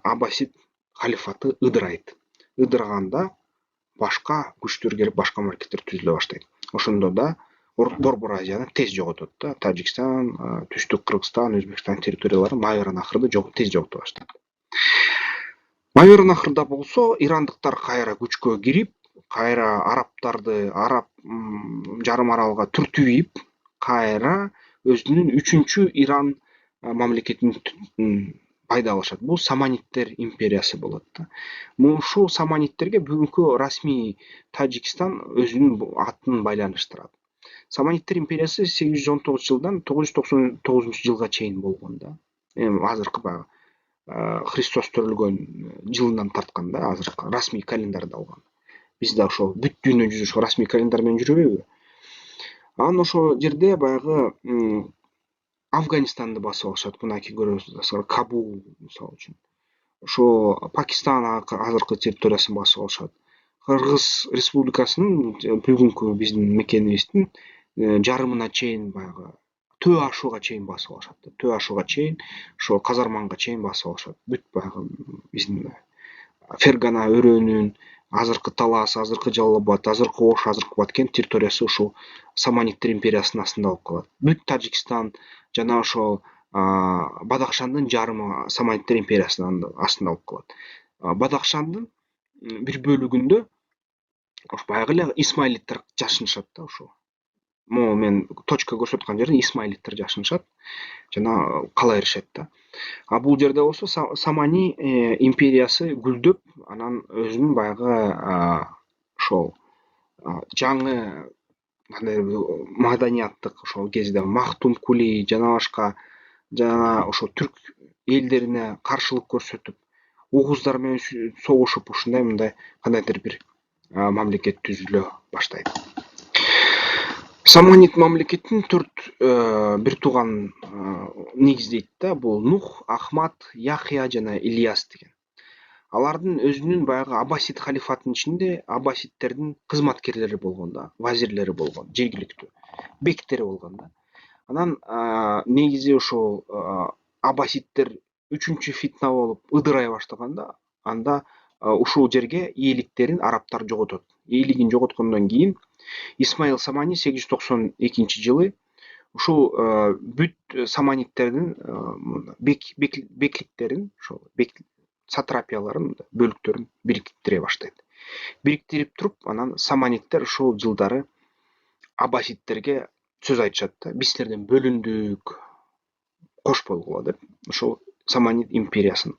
Аббасид халифаты ыдырайт. Ыдыраганда башка күчтөр келип башка мамлекеттер түзүлө баштайт. Ошондо да Борбор Азияны тез жоготот да. Тажикстан, Түштүк Кыргызстан, Өзбекстан территориялары Майваранахрды тез жогото баштайт. Майваранахрда болсо ирандыктар кайра күчкө кирип, кайра араб жарым аралга түртүп ийип, кайра өзүнүн 3-чү Иран мамлекетин пайда алышат. Бул Саманиттер империясы болот да. Ушул Саманиттерге бүгүнкү расмий Тажикстан өзүнүн атын байланыштырат. Саманиттер империясы 819 жылдан 999 жылга чейин болгон да. Азыркы баягы Христос төрөлгөн жылынан тарткан да, азыркы расмий календарда алган. Биз да ошо бүт дүйнө жүзү ошо расмий календар менен жүрбөйбү? Анан ошол жерде баягы Афганистанды басып алышат. Мынакей көрөсүңүз, Кабул мисалы үчүн. Ошо Пакистан азыркы территориясын басып алышат. Кыргыз Республикасынын бүгүнкү биздин мекенибиздин жарымына чейин баягы Төө Ашуга чейин басып алышат. Төө Ашуга чейин, ошо Казарманга чейин басып алышат. Бүт баягы биздин Фергана өрөөнүн азыркы Талас, азыркы Жалал-Абад, азыркы Ош, азыркы Баткен территориясы ушул Саманиттер империясынын астында болуп калат. Бүт Тажикстан жана ошол Бадахшандын жарымы Саманиттер империясынын астында болуп калат. Бадахшандын бир бөлүгүндө ошо баягы эле Исмаилиттер жашынышат да ошо. Могу мен точка көрсөткөн жерде Исмаилиттер жашынышат жана кала беришет да. А бул жерде болсо Самани империясы гүлдөп, анан өзүнүн баягы ошол жаңы маданияттык ошол кезде Махтум Кули жана башка жана ошо түрк элдерине каршылык көрсөтүп, угуздар менен согушуп, ушундай мындай кандайдыр бир мамлекет түзүлө баштайт. Саманит мамлекетин 4 бир тууган негиздейт да. Бул Нух, Ахмад, Яхья жана Ильяс деген. Алардын өзүнүн баягы Аббасид халифатынын ичинде Аббасидтердин кызматкерлери болгон да, вазирлери болгон, жергиликтүү бектери болгон да. Анан негизи ошол Аббасидтер 3-чү фитна болуп ыдырай баштаганда, анда ушул жерге ээликтерин арабтар жоготот. Ээлигин жоготкондон кийин Исмаил Самани 892 жылы ушул бүт Саманиттердин бекликтерин, ошол сатрапияларын, бөлүктөрүн бириктире баштайт. Бириктирип туруп, анан Саманиттер ушул жылдары Аббасидтерге сөз айтышат да. Биз силерден бөлүндүк, кош болгула деп. Ошол Саманит империясын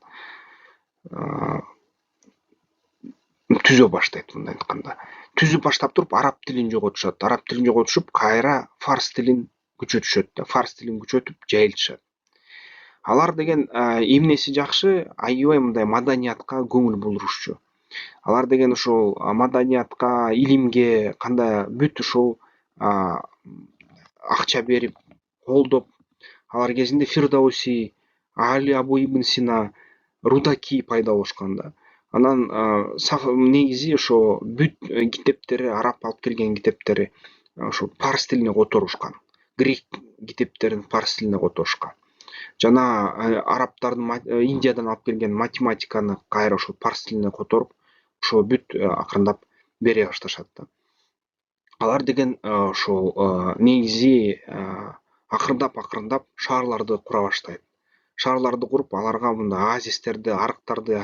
түзө баштайт, мындай айтканда. Түзүп баштап туруп араб тилин жоготушат. Араб тилин жоготушуп, кайра фарс тилин күчөтүшөт да. Фарс тилин күчөтүп, жайылтышат. Алар деген эмнеси жакшы, аябай мындай маданиятка көңүл бурушчу. Алар деген ошол маданиятка, илимге кандай бүт ушул акча берип, колдоп, алар кезинде Фирдауси, Али Абу Ибн Сина, Рудаки пайда болушкан да. Анан негизи ошо бүт китептери, араб алып келген китептери ошо парс тилине которушкан. Грек китептерин парс тилине которушкан. Жана арабтардын Индиядан алып келген математиканы кайра ошо парс тилине которуп, ошо бүт акырындап бере башташат да. Алар деген ошол негизи акырындап шаарларды кура баштайт. Шаарларды куруп, аларга мындай оазистерди, арыктарды,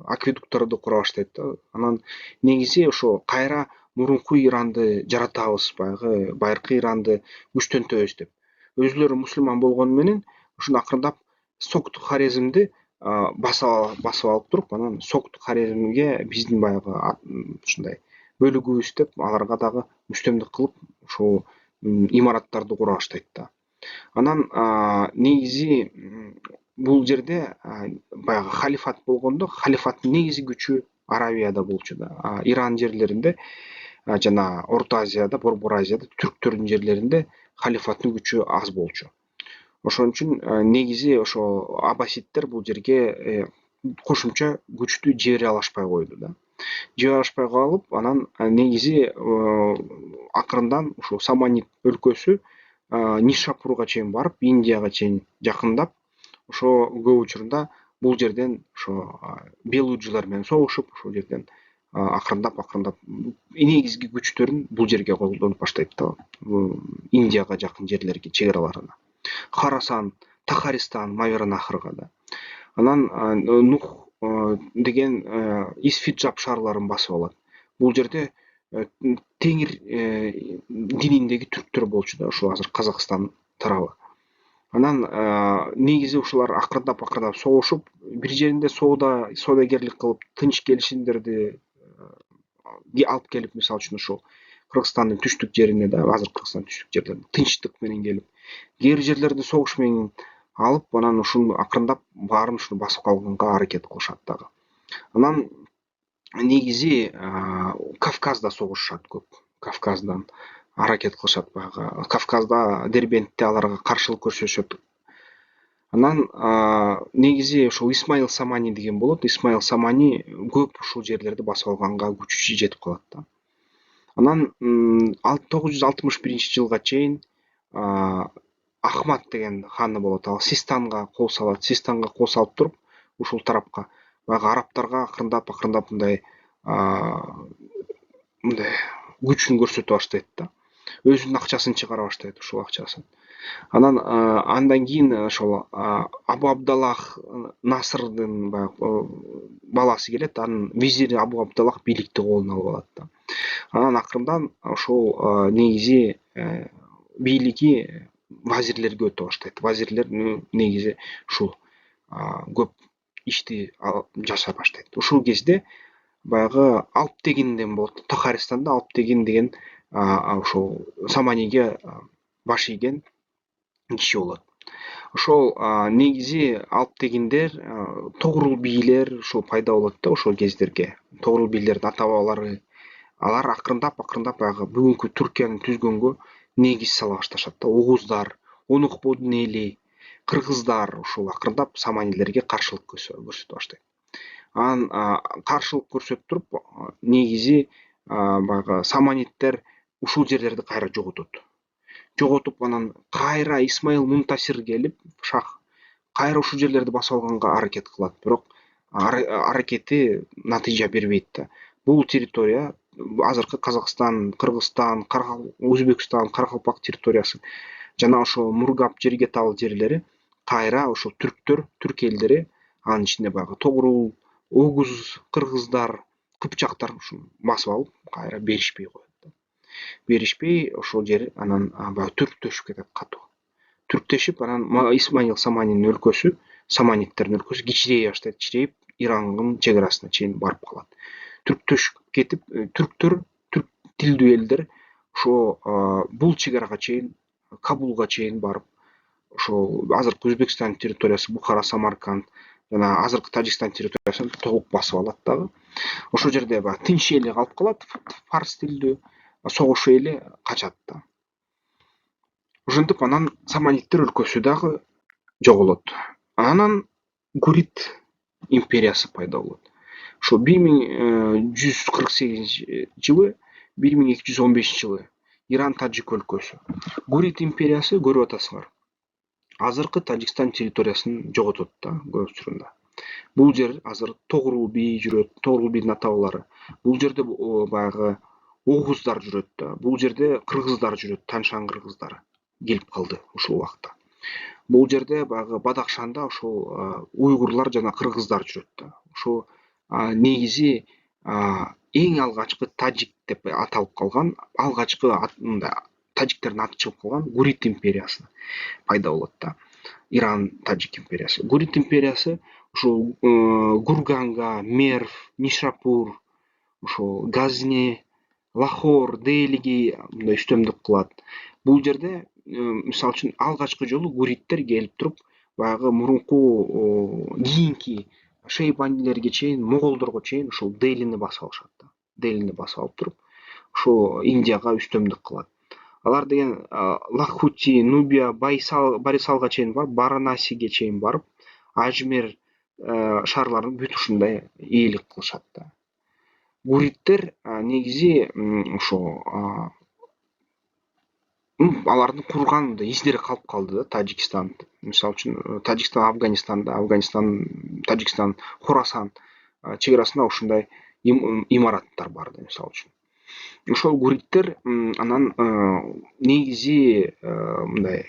акведуктарды кура баштайт да. Анан негизи ошо кайра мурунку Иранды жаратабыз, баягы байыркы Иранды күчтөнтөбүз деп. Өзүлөрү мусулман болгону менен ушуну акырындап Сокту Хорезмди басып алып туруп, анан Сокту Хорезмге биздин баягы ушундай бөлүгүбүз деп, аларга дагы мүстөмдүк кылып, ошол имараттарды кура баштайт да. Анан негизи бул жерде баягы халифат болгондо, халифаттын негизи күчү Арабияда болчу да. Иран жерлеринде жана Орто Азияда, Борбор Азияда, түрктөрдүн жерлеринде халифаттын күчү аз болчу. Ошон үчүн негизи ошо Аббасидтер бул жерге кошумча күчтү жибере алышпай койду да. Жибере алышпай калып, анан негизи акырындан ушул Саманит өлкөсү Нишапурга чейин барып, Индияга чейин жакындап, ошо көп учурда бул жерден ошо белуджилар менен согушуп ошол жерден акырындап негизги күчтөрүн бул жерге колдонуп баштайт да, Индияга жакын жерлерге, чек араларына. Харасан, Тахаристан, Маверанахрга да. Анан Нух деген Исфиджаб шаарларын басып алат. Бул жерде Теңир дининдеги түрктөр болчу да, ушул азыр Казакстан тарабы. Анан негизи ушулар акырындап согушуп, бир жеринде соодагерлик кылып, тынч келишимдерди алып келип, мисалы үчүн ушул Кыргызстандын түштүк жерине да, азыр Кыргызстандын түштүк жерлерине тынчтык менен келип, кээ бир жерлерде согуш менен алып, анан ушуну акырындап баарын ушуну басып калганга аракет кылышат дагы. Анан негизи Кавказда согушушат көп. Кавказдан аракет кылышат баягы. Кавказда Дербентте аларга каршылык көрсөтүшөт. Анан негизи ошол Исмаил Самани деген болот. Исмаил Самани көп ушул жерлерди басып алганга күчү жетип калат да. Анан 961 жылга чейин Ахмат деген ханы болот. Ал Систанга кол салат. Систанга кол салып туруп, ушул тарапка баягы арабтарга акырындап мындай күчүн көрсөтө баштайт да. Өзүнүн акчасын чыгара баштайт, ушул акчасын. Анан андан кийин ошол Абу Абдаллах Насрдын баягы баласы келет, анын визири Абу Абдаллах бийликти колуна алып алат да. Анан акырындан ошол негизи бийлиги вазирлерге өтө баштайт. Вазирлер негизи ушул көп ишти жасай баштайт. Ушул кезде баягы Алптегинден болот. Тахаристанда Алптегин деген ошол Саманиге баш ийген киши болот. Ошол негизи Алптегиндер, тогрул бийлер ушул пайда болот да ошол кездерге. Тогрул бийлердин ата бабалары алар акырындап баягы бүгүнкү Түркиянын түзгөнгө негиз сала башташат да. Оғуздар, Онукбодун эли, кыргыздар ушул акырындап Саманилерге каршылык көрсөтө баштайт. Анан каршылык көрсөтүп туруп, негизи баягы Саманиттер ушул жерлерди кайра жоготуп, анан кайра Исмаил Мунтасир келип, шах кайра ушул жерлерди басып алганга аракет кылат, бирок аракети натыйжа бербейт да. Бул территория азыркы Казакстан, Кыргызстан, Өзбекстан, Каракалпак территориясы жана ошо Мургап, Жергетал жерлери кайра ошо түрк элдери, анын ичинде баягы тогрул, Огуз, кыргыздар, кыпчактар ушуну басып алып, кайра беришпей коет да. Беришпей ошол жер анан баягы түрктөшүп кетет катуу. Түрктөшүп, анан Исмаил Саманинин өлкөсү, Саманиттердин өлкөсү кичирейип, Ирандын чек арасына чейин барып калат. Түрктөшүп кетип, түрк тилдүү элдер ошо бул чек арага чейин, Кабулга чейин барып, ошол азыркы Өзбекстан территориясы, Бухара, Самарканд жана азыркы Тажикстан территориясын толук басып алат дагы. Ошол жерде баягы тынч эли калып калат, фарс тилдүү, согуш эли качат да. Ошентип анан Саманиттер өлкөсү дагы жоголот. Анан Гурит империясы пайда болот. Ошо 1148-жылы, 1215-жылы Иран Тажик өлкөсү. Гурит империясы, көрүп атасыңар, азыркы Тажикстан территориясын жоготот да көп учурунда. Бул жер азыр тогрул бий жүрөт, тогрул бийдин ата бабалары. Бул жерде баягы Оғуздар жүрөт да. Бул жерде кыргыздар жүрөт, Таншан кыргыздары келип калды ушул убакта. Бул жерде баягы Бадахшанда ошол уйгурлар жана кыргыздар жүрөт да. Ошо негизи эң алгачкы тажик деп аталып калган, алгачкы тажиктердин аты чыгып калган Гурит империясы пайда болот да. Иран Тажик империясы. Гурит империясы ушул Гурганга, Мерв, Нишапур, ошол Газни, Лахор, Делиги мындай үстөмдүк кылат. Бул жерде мисалы үчүн алгачкы жолу гуриттер келип туруп, баягы мурунку кийинки шейбанилерге чейин, моголдорго чейин ушул Делини басып алышат да. Делини басып алып туруп, ошо Индияга үстөмдүк кылат. Алар деген Лахути, Нубия, Барисалга чейин барып, Баранасиге чейин барып, Ажмер шаарларын бүт ушундай ээлик кылышат да. Гуриттер негизи ошо алардын курган издери калып калды да. Тажикстан, мисалы үчүн Тажикстан Афганистанда, Афганистан Тажикстан Хорасан чек арасында ушундай имараттар бар да, мисалы үчүн. Ошол гуриттер анан негизи мындай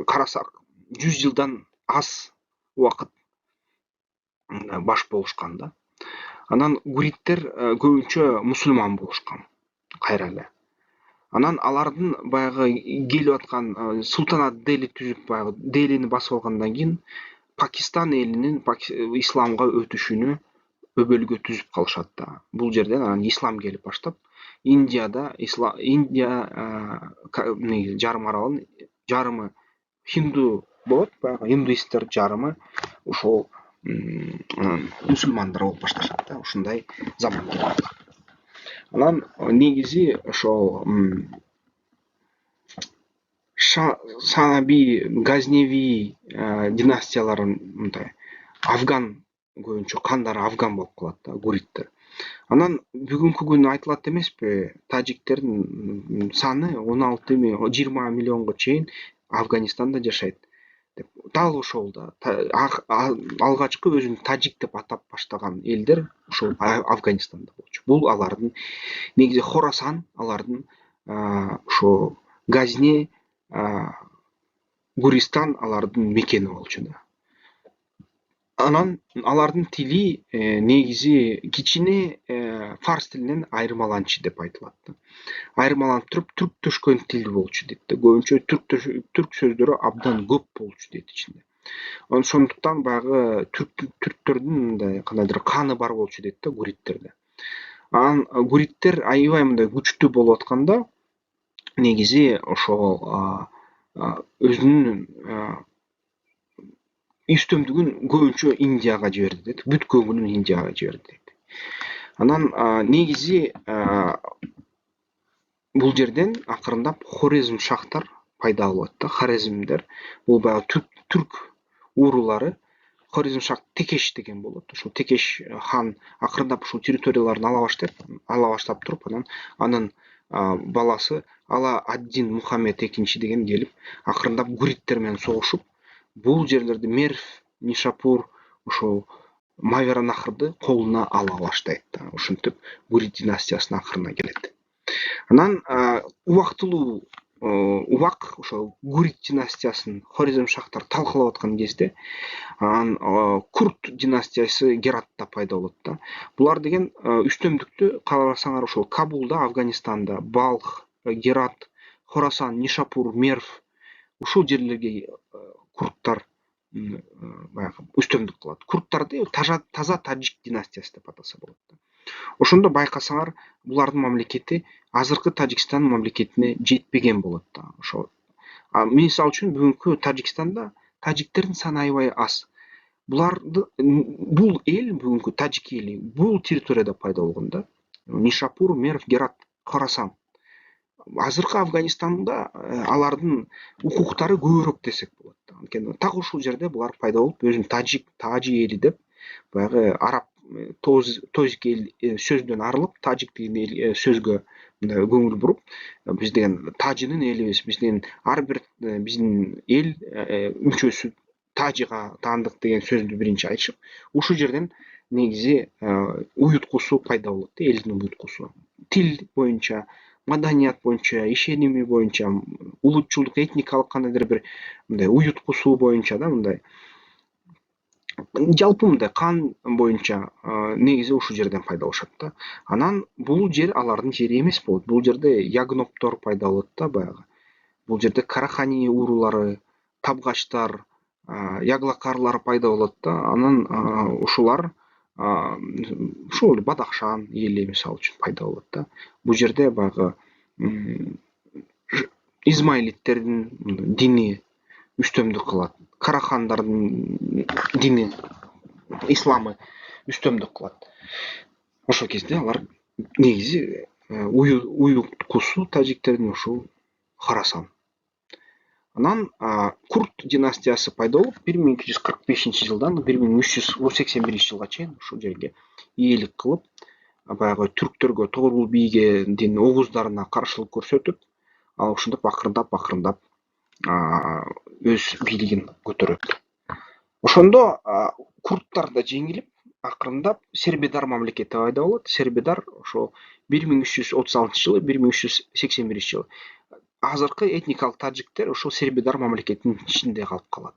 карасак 100 жылдан аз убакыт баш болушкан да. Анан гуриттер көбүнчө мусулман болушкан кайра эле. Анан алардын баягы келип аткан султанат Дели түзүп, баягы Делини басып алгандан кийин Пакистан элинин исламга өтүшүнү өбөлгө түзүп калышат да. Бул жерден анан ислам келип баштап, Индияда Индия жарым аралын жарымы хинду болот, баягы индуисттер жарымы ошол мусулмандар болуп башташат да. Ушундай заман келет. Анан негизи ошол Санаби, Газневи династияларын мындай афган, көбүнчө кандары афган болуп калат да, гуриттер. Анан бүгүнкү күнү айтылат эмеспи, тажиктердин саны 16-20 миллионго чейин Афганистанда жашайт деп. Дал ошол да. Алгачкы өзүн тажик деп атап баштаган элдер ошол Афганистанда болчу. Бул алардын негизи Хорасан, алардын ошо Газни, Гуристан алардын мекени болчу да. Анан алардын тили негизи кичине фарс тилинен айырмаланчу деп айтылат да. Айырмаланып туруп түрктөшкөн тил болчу дейт да. Көбүнчө түрк сөздөрү абдан көп болчу дейт ичинде. Ошондуктан баягы түрктөрдүн мындай кандайдыр каны бар болчу дейт да гуриттерде. Анан гуриттер аябай мындай күчтүү болуп атканда негизи ошол өзүнүн үстөмдүгүн көбүнчө Индияга жиберди дейт. Бүткөнгүнүн Индияга жиберди дейт. Анан негизи бул жерден акырындап Хорезм шахтар пайда болот да. Хорезмдер бул баягы түрк уруулары. Хорезм шах Текеш деген болот. Ошол Текеш хан акырындап ушул территорияларын ала баштап туруп, анан анын баласы Ала Аддин Мухаммед экинчи деген келип, акырындап гуриттер менен согушуп, бул жерлерди Мерв, Нишапур, ошол Маверанахрды колуна ала баштайт да. Ушинтип гурит династиясына акырына келет. Анан убактылуу убак ошол гурит династиясын Хорезм шахтар талкалап аткан кезде анан Курт династиясы Гератта пайда болот да. Булар деген үстөмдүктү карасаңар ошол Кабулда, Афганистанда, Балх, Герат, Хорасан, Нишапур, Мерв ушул жерлерге курттар баягы үстөмдүк кылат. Курттарды таза тажик династиясы деп атаса болот да. Ошондо байкасаңар, булардын мамлекети азыркы Тажикстан мамлекетине жетпеген болот да. Ошол мисалы үчүн бүгүнкү Тажикстанда тажиктердин саны аябай аз. Бул эл, бүгүнкү тажик эли, бул территорияда пайда болгон да. Нишапур, Мерв, Герат, Хорасан. Азыркы Афганистанда алардын укуктары көбүрөөк десек болот да. Анткени так ушул жерде булар пайда болуп, өзүн тажи эли деп, баягы араб тожик эл сөздөн арылып, тажик деген сөзгө мындай көңүл буруп, биз деген тажынын элибиз, биз деген ар бир биздин эл мүчөсү тажига таандык деген сөздү биринчи айтышып, ушул жерден негизи уюткусу пайда болот да, элдин уюткусу. Тил боюнча, маданият боюнча, ишеними боюнча, улутчулдук, этникалык кандайдыр бир мындай уюткусу боюнча да, мындай жалпы мындай кан боюнча негизи ушул жерден пайда болушат да. Анан бул жер алардын жери эмес болот. Бул жерде ягноптор пайда болот да баягы. Бул жерде Карахани уруулары, Табгачтар, Яглакарлар пайда болот да. Анан ушулар ушул Бадахшан эли мисалы үчүн пайда болот да. Бул жерде баягы Измаилиттердин дини үстөмдүк кылат. Карахандардын дини, исламы үстөмдүк кылат. Ошол кезде алар негизи уюткусу тажиктердин ушул Хорасан. Анан Курт династиясы пайда болуп, 1245-жылдан 1381-жылга чейин ушул жерге ээлик кылып, баягы түрктөргө, Тогрул бийгедин огуздарына каршылык көрсөтүп, ал ошондоп акырындап өз бийлигин көтөрөт. Ошондо курдтар да жеңилип, акырындап Сербидар мамлекети пайда болот. Сербидар ошо 1336-жылы, 1381-жылы. Азыркы этникалык тажиктер ошол Сербидар мамлекетинин ичинде калып калат.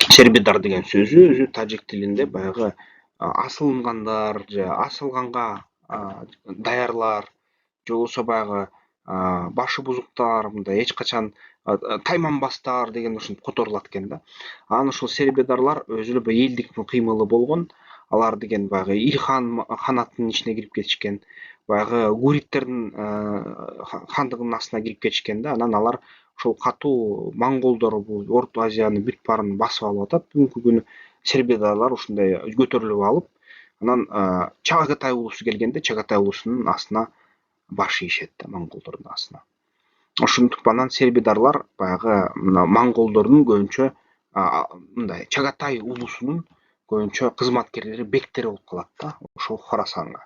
Сербидар деген сөзү өзү тажик тилинде баягы асылынгандар же асылганга даярлар, же болбосо баягы башы бузуктар, мындай эч качан тайманбастар деген ушинтип которулат экен да. Анан ушул сербидарлар өзү эле элдиктин кыймылы болгон. Алар деген баягы Илхан ханатынын ичине кирип кетишкен, баягы гуриттердин хандыгынын астына кирип кетишкен да. Анан алар ошол катуу монголдор бул Орто Азиянын бүт баарын басып алып атат. Бүгүнкү күнү сербидарлар ушундай көтөрүлүп алып, анан Чагатай улусу келгенде Чагатай улусунун астына баш ийишет да, монголдордун астына. Ошентип анан сербидарлар баягы мына монголдордун көбүнчө мындай Чагатай улусунун көбүнчө кызматкерлери, бектери болуп калат да, ошол Хорасанга.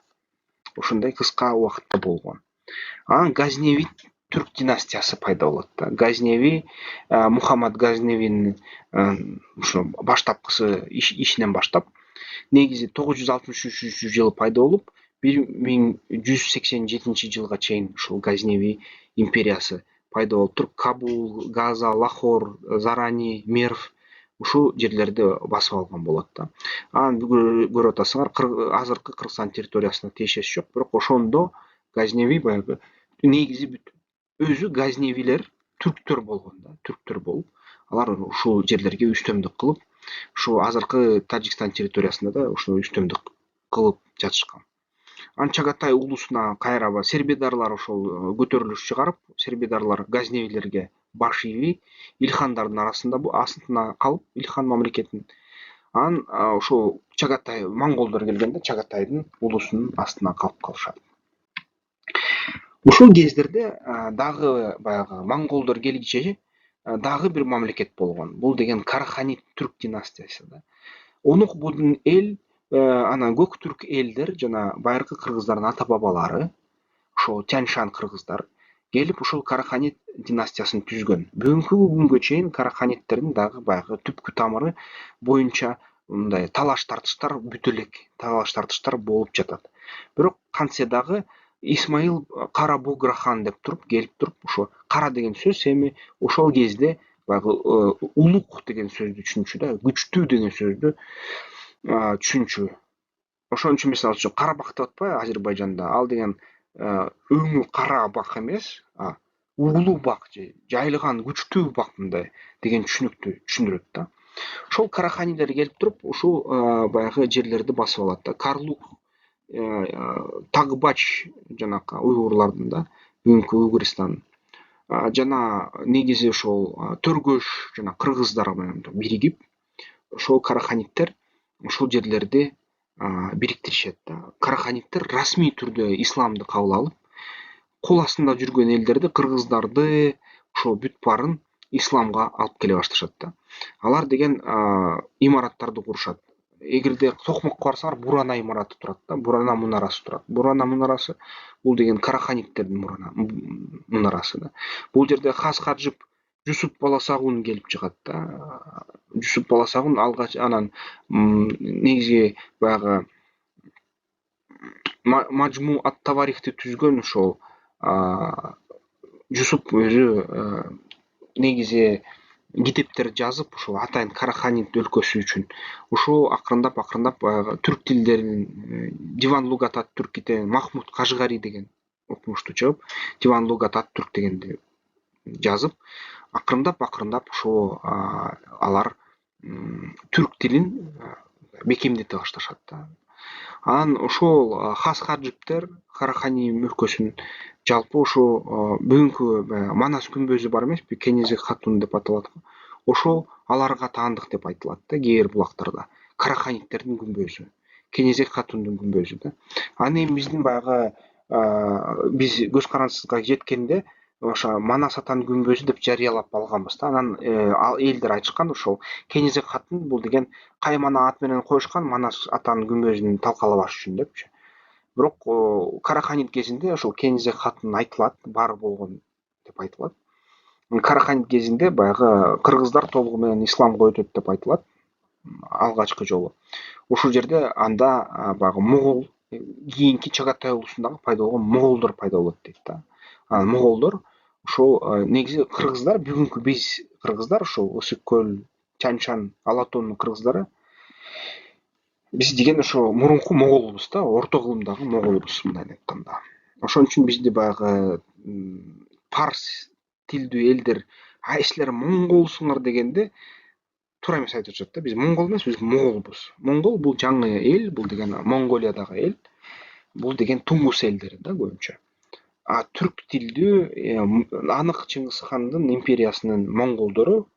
Ошондой кыска убакытта болгон. Анан Газневи түрк династиясы пайда болот да. Газневи Мухаммад Газневинин ушу баштапкысы ишинен баштап негизи 963-жылы пайда болуп, 1187-жылга чейин ушул Газневи империясы пайда болуп туруп, Кабул, Газа, Лахор, Зарани, Мерв ушул жерлерди басып алган болот да. Анан көрүп атасыңар, азыркы Кыргызстан территориясына тиешеси жок, бирок ошондо Газневи баягы негизи бүт өзү Газневилер түрктөр болгон да, түрктөр болуп, алар ушул жерлерге үстөмдүк кылып, ушу азыркы Тажикстан территориясында да ушул үстөмдүк кылып жатышкан. Анан Чагатай улусуна кайра сербидарлар ошол көтөрүлүш чыгарып, сербидарлар Газневилерге баш ийбей, Илхандардын астына калып, Илхан мамлекетинин. Анан ошол Чагатай монголдор келгенде Чагатайдын улусунун астына калып калышат. Ушул кездерде дагы баягы монголдор келгиче дагы бир мамлекет болгон. Бул деген Караханит түрк династиясы да. Онук будун эл, анан көк түрк элдер жана байыркы кыргыздардын ата бабалары, ошол Тяньшан кыргыздар келип ушул Караханит династиясын түзгөн. Бүгүнкү күнгө чейин Караханиттердин дагы баягы түпкү тамыры боюнча мындай талаш тартыштар, бүт элек талаш тартыштар болуп жатат. Бирок кантсе дагы Исмаил Кара Буграхан деп туруп келип туруп, ошо кара деген сөз эми ошол кезде баягы улук деген сөздү түшүнчү да, күчтүү деген сөздү түшүнчү. Ошон үчүн мисалы үчүн Карабак деп атпайбы Азербайжанда, ал деген өңү кара бак эмес, улуу бак же жайылган күчтүү бак мындай деген түшүнүктү түшүндүрөт да. Ошол Караханилер келип туруп, ушул баягы жерлерди басып алат да. Карлук, Тагбач жанакы уйгурлардын да, бүгүнкү Уйгуристан жана негизи ошол Төргөш жана кыргыздар менен биригип, ошол Караханиттер ушул жерлерди бириктиришет да. Караханиттер расмий түрдө исламды кабыл алып, кол астында жүргөн элдерди, кыргыздарды, ошол бүт баарын исламга алып келе башташат да. Алар деген имараттарды курушат. Эгерде Токмокко барсаңар, Бурана имараты турат да, Бурана мунарасы турат. Бурана мунарасы бул деген Караханиттердин мунарасы да. Бул жерде Хас Хаджип Жусуп Баласагун келип чыгат да. Жусуп Баласагун алгач анан негизи баягы Мажму ат-Таварихти түзгөн ошол Жусуп өзү негизи китептер жазып, ушул атайын Караханит өлкөсү үчүн. Ушул акырындап баягы түрк тилдерин Диван Лугат ат-Түрк китебин Махмуд Кажгари деген окумушту чыгып, Диван Лугат ат-Түрк дегенди жазып, акырындап ошо алар түрк тилин бекемдете башташат да. Анан ошол Хас Хаджиптер Карахани өлкөсүн жалпы ошо бүгүнкү Манас күмбөзү бар эмеспи, Кенезек хатун деп аталат. Ошол аларга таандык деп айтылат да, кээ бир булактарда. Караханиттердин күмбөзү, Кенезек хатундун күмбөзү да. Анан эми биздин баягы биз көз карандысызга жеткенде ошо Манас атанын күмбөзү деп жарыялап алганбыз да. Анан элдер айтышкан, ошол Кенезек хатун бул деген каймана ат менен коюшкан Манас атанын күмбөзүн талкалабаш үчүн депчи. Бирок Караханит кезинде ошол Кенизек хатын айтылат, бар болгон деп айтылат. Караханит кезинде баягы кыргыздар толугу менен исламга өтөт деп айтылат алгачкы жолу. Ушул жерде анда баягы могол кийинки Чагатай улусундагы пайда болгон моголдор пайда болот дейт да. Анан моголдор ошол негизи кыргыздар бүгүнкү биз кыргыздар ошол Ысык көл, Чанчан, Ала тоонун кыргыздары биз деген ошо мурунку моголбуз да, орто кылымдагы моголбуз мындай айтканда. Ошон үчүн бизди баягы парс тилдүү элдер силер монголсуңар дегенде туура эмес айтып атышат да. Биз монгол эмес, биз моголбуз. Монгол бул жаңы эл, бул деген Монголиядагы эл. Бул деген туңгус элдер да көбүнчө. А түрк тилдүү анык Чыңгыз хандын империясынын монголдору,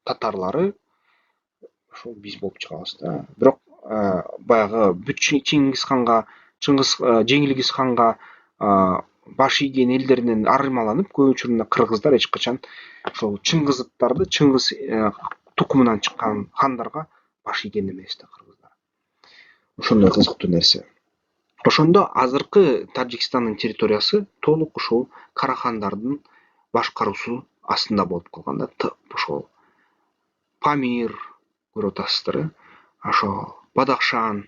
татарлары ошол биз болуп чыгабыз да. Бирок баягы бүт Чыңгыз ханга, Жеңилгиз ханга баш ийген элдеринен арымаланып, көп учурунда кыргыздар эч качан ошол Чыңгыздарды, Чыңгыз тукумунан чыккан хандарга баш ийген эмес да кыргыздар. Ошондой кызыктуу нерсе. Ошондо азыркы Тажикстандын территориясы толук ушул карахандардын башкаруусу астында болуп калган да. Ошол Памир көрүп атасыздар, ошо Бадахшан,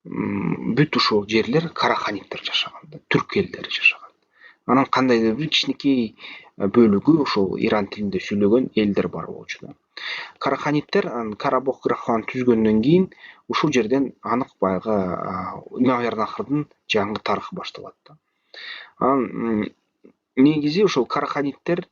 бүт ушул жерлер караханиттер жашаган да, түрк элдери жашаган. Анан кандайдыр бир кичинекей бөлүгү ошол иран тилинде сүйлөгөн элдер бар болчу да. Караханиттер Карабог графтыгын түзгөндөн кийин ушул жерден анык баягы Мавараннахрдын жаңы тарыхы башталат да. Анан негизи ошол караханиттер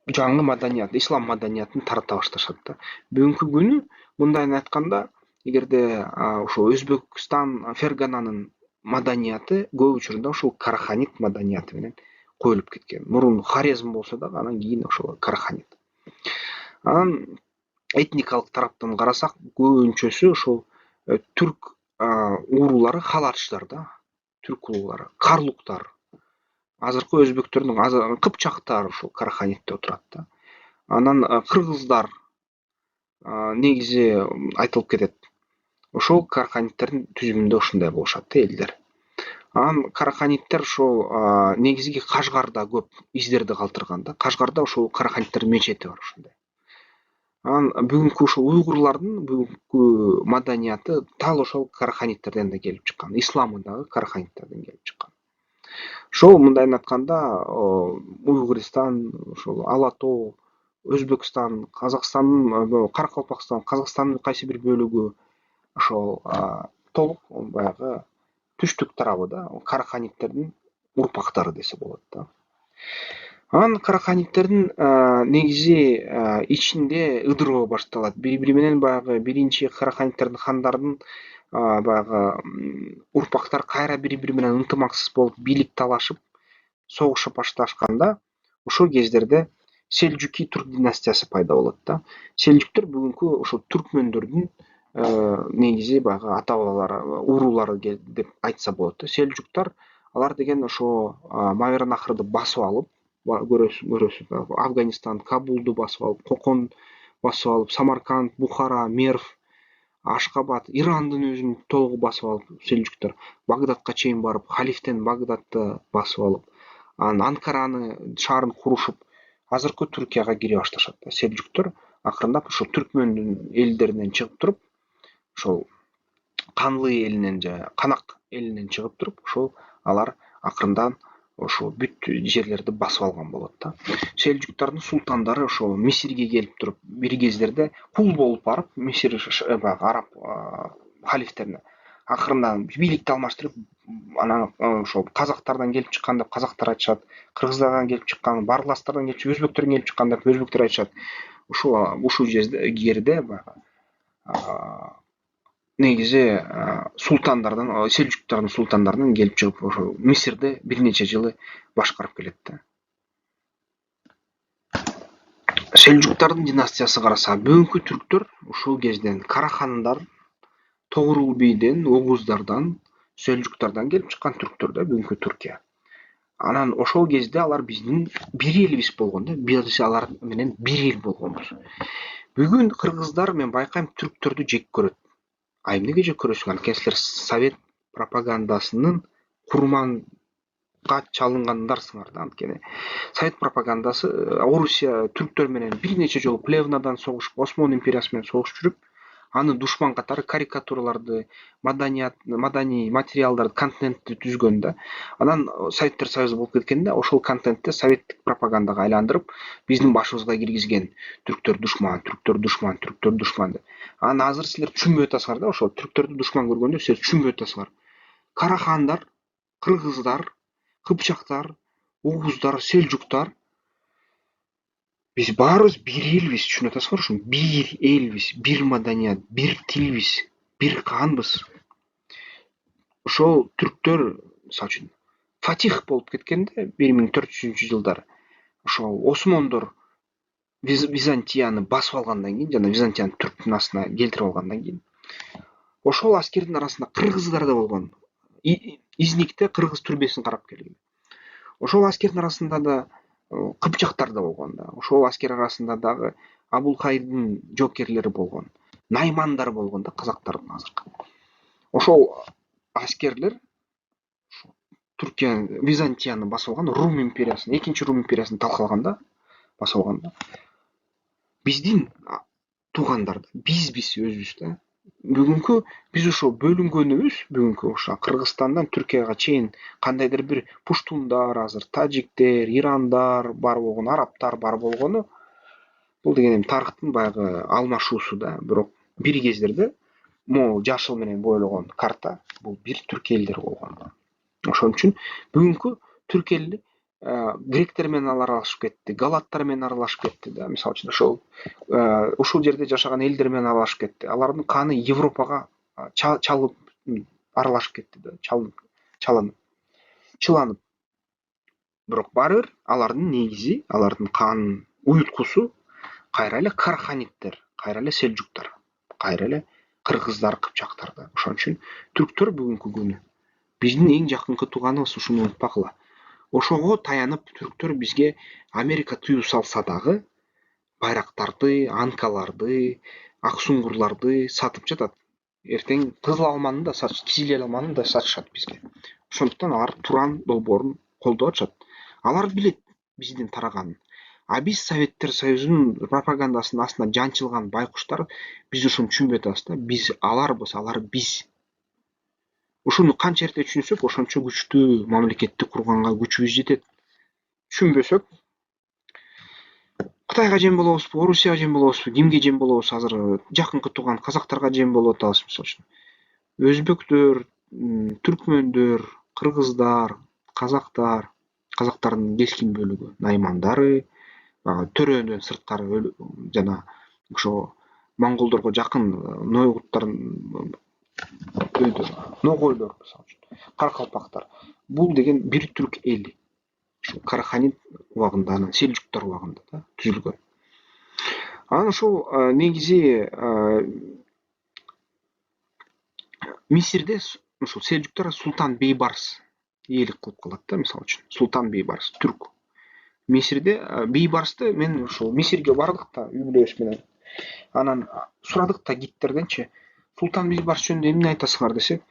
жаңы маданият, ислам маданиятын тарата башташат да. Бүгүнкү күнү мындайын айтканда, эгерде ошо Өзбекстан, Фергананын маданияты көп учурунда ушул караханит маданияты менен коюлуп кеткен. Мурун Хорезм болсо дагы анан кийин ошол караханит. Анан этникалык тараптан карасак, көбүнчөсү ошол түрк уруулары халатчылар да, түрк уруулары, карлуктар. Азыркы өзбөктөрдүн кыпчактар ошол караханитте отурат да. Анан кыргыздар негизи айтылып кетет. Ошол караханиттердин түзүмүндө ушундай болушат да элдер. Анан караханиттер ошол негизги Кашгарда көп издерди калтырган да. Кашгарда ошол караханиттердин мечети бар ушундай. Анан бүгүнкү ушул уйгурлардын бүгүнкү маданияты тал ошол караханиттерден да келип чыккан, исламы дагы караханиттерден келип чыккан. Ошол мындайын айтканда, Уйгуристан, ошол Ала тоо, Өзбекстан, Казакстандын, Каракалпакстан, Казакстандын кайсы бир бөлүгү ошол толук баягы түштүк тарабы да караханиттердин урпактары десе болот да. Анан караханиттердин негизи ичинде ыдыроо башталат. Бири-бири менен баягы биринчи караханиттердин хандардын баягы урпактар кайра бири-бири менен ынтымаксыз болуп, бийлик талашып, согуша башташканда, ошол кездерде Селжуки түрк династиясы пайда болот да. Селжуктөр бүгүнкү ошол түркмөндөрдүн негизи баягы ата бабалары, уруулары деп айтса болот да. Селжуктар алар деген ошо Мавараннахрды басып алып, көрөсүз, Афганистан, Кабулду басып алып, Кокон басып алып, Самарканд, Бухара, Мерв, Ашкабад, Ирандын өзүн толугу басып алып, селжуктар Багдадка чейин барып, халифтен Багдадты басып алып, анан Анкараны шаарын курушуп, азыркы Түркияга кире башташат да. Селжуктор акырындап ошол түркмөндүн элдеринен чыгып туруп, ошол Канлы элинен же Канак элинен чыгып туруп, ошол алар акырындан ошол бүт жерлерди басып алган болот да. Селжуктардын султандары ошол Мисирге келип туруп, бир кездерде кул болуп барып, Мисир баягы араб халифтерине акырындан бийликти алмаштырып, анан ошол казактардан келип чыккан деп казактар айтышат, кыргыздардан келип чыккан, барластардан келип, өзбектерден келип чыккан деп өзбектер айтышат. Ушул жерде негизи султандардан, селжуктардын султандарынан келип чыгып, ошол Мисирди бир нече жылы башкарып келет да. Селжуктардын династиясы караса, бүгүнкү түрктөр ушул кезден Карахандар, Тогурул бийден, Огуздардан, Селжуктардан келип чыккан түрктөр да бүгүнкү Түркия. Анан ошол кезде алар биздин бир элибиз болгон да, биз алар менен бир эл болгонбуз. Бүгүн кыргыздар, мен байкайм, түрктөрдү жек көрөт. А эмнеге жек көрөсүңөр? Анткени силер Совет пропагандасынын курманга чалынгандарсыңар да. Анткени совет пропагандасы Орусия түрктөр менен бир нече жолу Плевнадан согушуп, Осман империясы менен согушуп жүрүп, аны душман катары карикатураларды, маданий материалдарды, контентти түзгөн да. Анан Советтер Союзу болуп кеткенде ошол контентти советтик пропагандага айландырып, биздин башыбызга киргизген түрктөр душман, түрктөр душман, түрктөр душман деп. Анан азыр силер түшүнбөй атасыңар да, ошол түрктөрдү душман көргөндө силер түшүнбөй атасыңар. Карахандар, кыргыздар, кыпчактар, оғуздар, селжуктар, биз баарыбыз бир элбиз, түшүнүп атасыңар ушуну? Бир элбиз, бир маданият, бир тилбиз, бир канбыз. Ошол түрктөр, мисалы үчүн, Фатих болуп кеткенде 1400-жылдары, ошол осмондор Византияны басып алгандан кийин, жана Византияны түрктүн астына келтирип алгандан кийин, ошол аскердин арасында кыргыздар да болгон. Изникте кыргыз түрбесин карап келген. Ошол аскердин арасында да кыпчактар да болгон да. Ошол аскер арасында дагы Абулкайырдын жоокерлери болгон. Наймандар болгон да, казактардын азыркы. Ошол аскерлер Түркия, Византияны басып алган, Рум империясын, экинчи Рум империясын талкалаганда, басып алганда, биздин туугандар, бизбиз өзүбүз да. Бүгүнкү биз ошо бөлүнгөнүбүз, бүгүнкү ошо Кыргызстандан Түркияга чейин кандайдыр бир пуштундар, азыр тажиктер, ирандар бар болгону, арабтар бар болгону, бул деген тарыхтын баягы алмашуусу да. Бирок бир кездерде могу жашыл менен боелгон карта бул бир түрк элдер болгон. Ошон үчүн бүгүнкү түрк эли гректер менен аралашып кетти, галаттар менен аралашып кетти да. Мисалы үчүн ушул жерде жашаган элдер менен аралашып кетти. Алардын каны Европага чалып аралашып кетти да, чыланып. Бирок баары бир алардын негизи, алардын канын уюткусу кайра эле караханиттер, кайра эле селжуктар, кайра эле кыргыздар, кыпчактар да. Ошон үчүн түрктөр бүгүнкү күнү биздин эң жакынкы тууганыбыз, ушуну унутпагыла. Ошого таянып түрктөр бизге Америка тыюу салса дагы байрактарды, анкаларды, ак суңгурларды сатып жатат. Эртең кызыл алманы да сатышат, кизил алманы да сатышат бизге. Ошондуктан алар Туран долбоорун колдоп атышат. Алар билет биздин тараганын. А биз Советтер Союзунун пропагандасынын астына жанчылган байкуштар, биз ошону түшүнбөй атабыз да. Биз аларбыз, алар биз. Ушуну канча эрте түшүнсөк, ошончо күчтүү мамлекетти курганга күчүбүз жетет. Түшүнбөсөк, Кытайга жем болобузбу, Орусияга жем болобузбу, кимге жем болобуз? Азыр жакынкы тууган казактарга жем болуп атабыз, мисалы үчүн. Өзбектөр, түркмөндөр, кыргыздар, казактар, казактардын кескин бөлүгү, наймандары, төрөнүн сырткары жана ошо монголдорго жакын нойгуттардын ногойлор, мисалы үчүн, каракалпактар. Бул деген бир түрк эли. Ошо Караханит убагында, анан селжуктар убагында да түзүлгөн. Анан ошол негизи Мисирде ушул селжуктар Султан Бейбарс ээлик кылып калат да, мисалы үчүн. Султан Бейбарс түрк. Мисирде Бейбарсты мен ушул Мисирге бардык да үй бүлөбүз менен. Анан сурадык да гидтерденчи, Султан Бейбарс жөнүндө эмне айтасыңар десек,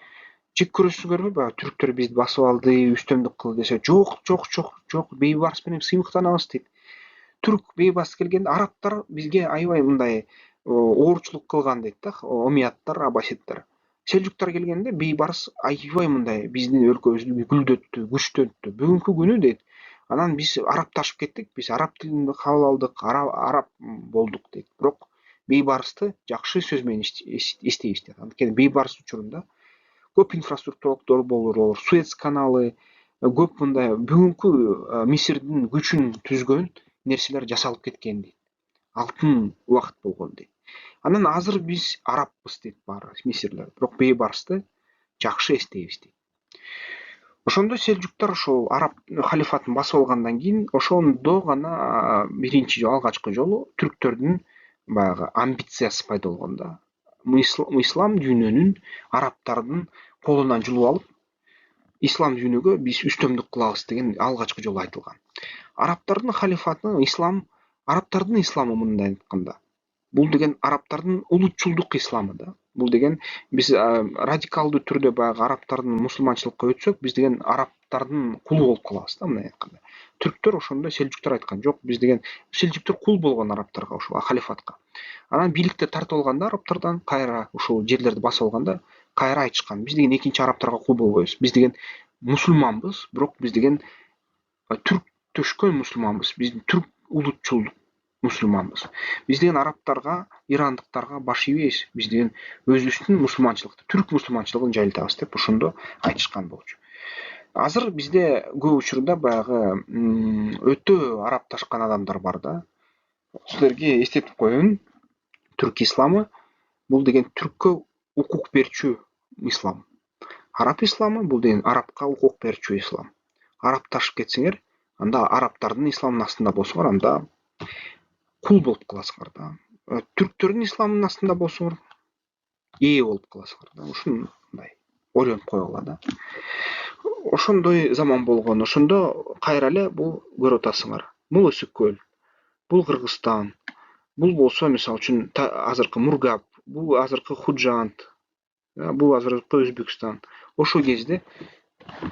жек көрөсүңөрбү, баягы түрктөр бизди басып алды, үстөмдүк кылды десе, жок, Бейбарс менен сыймыктанабыз дейт. Түрк Бейбарс келгенде арабтар бизге аябай мындай оорчулук кылган дейт да, омияттар, абаситтер. Селжуктар келгенде Бейбарс аябай мындай биздин өлкөбүздү гүлдөттү, күчтөнттү. Бүгүнкү күнү дейт. Анан биз арабташып кеттик, биз араб тилин кабыл алдык, араб болдук дейт. Бирок Бейбарсты жакшы сөз менен эстейбиз дейт. Анткени Бейбарс учурунда көп инфраструктуралык долбоорлор, Суэц каналы, көп мындай бүгүнкү Мисирдин күчүн түзгөн нерселер жасалып кеткен дейт. Алтын убакыт болгон дейт. Анан азыр биз араббыз дейт баары Мисирлер, бирок Бейбарсты жакшы эстейбиз дейт. Ошондо селжуктар ошол араб халифатын басып алгандан кийин, ошондо гана биринчи жолу, алгачкы жолу түрктөрдүн баягы амбициясы пайда болгон да. Ислам дүйнөнүн арабтардын колунан жулуп алып, ислам дүйнөгө биз үстөмдүк кылабыз деген алгачкы жолу айтылган. Арабтардын халифаты, арабтардын исламы мындай айтканда, бул деген арабтардын улутчулдук исламы да. Бул деген биз радикалдуу түрдө баягы арабтардын мусулманчылыкка өтсөк, биз деген арабтардын кулу болуп калабыз да, мындай айтканда. Түрктөр ошондо селжуктар айткан, жок, биз деген селжуктар кул болгон арабтарга, ошол халифатка. Анан бийликте тартып алганда арабтардан кайра ушул жерлерди басып алганда кайра айтышкан, биз деген экинчи арабтарга кул болбойбуз. Биз деген мусулманбыз, бирок биз деген түрктөшкөн мусулманбыз. Биз түрк улутчул мусулманбыз. Биз деген арабтарга, ирандыктарга баш ийбейбиз. Биз деген өзүбүздүн мусулманчылыкты, түрк мусулманчылыгын жайылтабыз деп ошондо айтышкан болчу. Азыр бизде көп учурда баягы өтө арабташкан адамдар бар да. Силерге эстетип коеюн, түрк исламы бул деген түрккө укук берчү ислам. Араб исламы бул деген арабка укук берчү ислам. Арабташып кетсеңер, анда арабтардын исламынын астында болсоңор, анда кул болуп каласыңар да. Түрктөрдүн исламынын астында болсоңор, ээ болуп каласыңар да. Ушундай ойлонуп койгула да. Ошондой заман болгон. Ошондо кайра эле бул көрүп атасыңар. Бул Өсөккөл, бул Кыргызстан, бул болсо мисалы үчүн азыркы Мургап, бул азыркы Худжант, бул азыркы Өзбекстан. Ошол кезде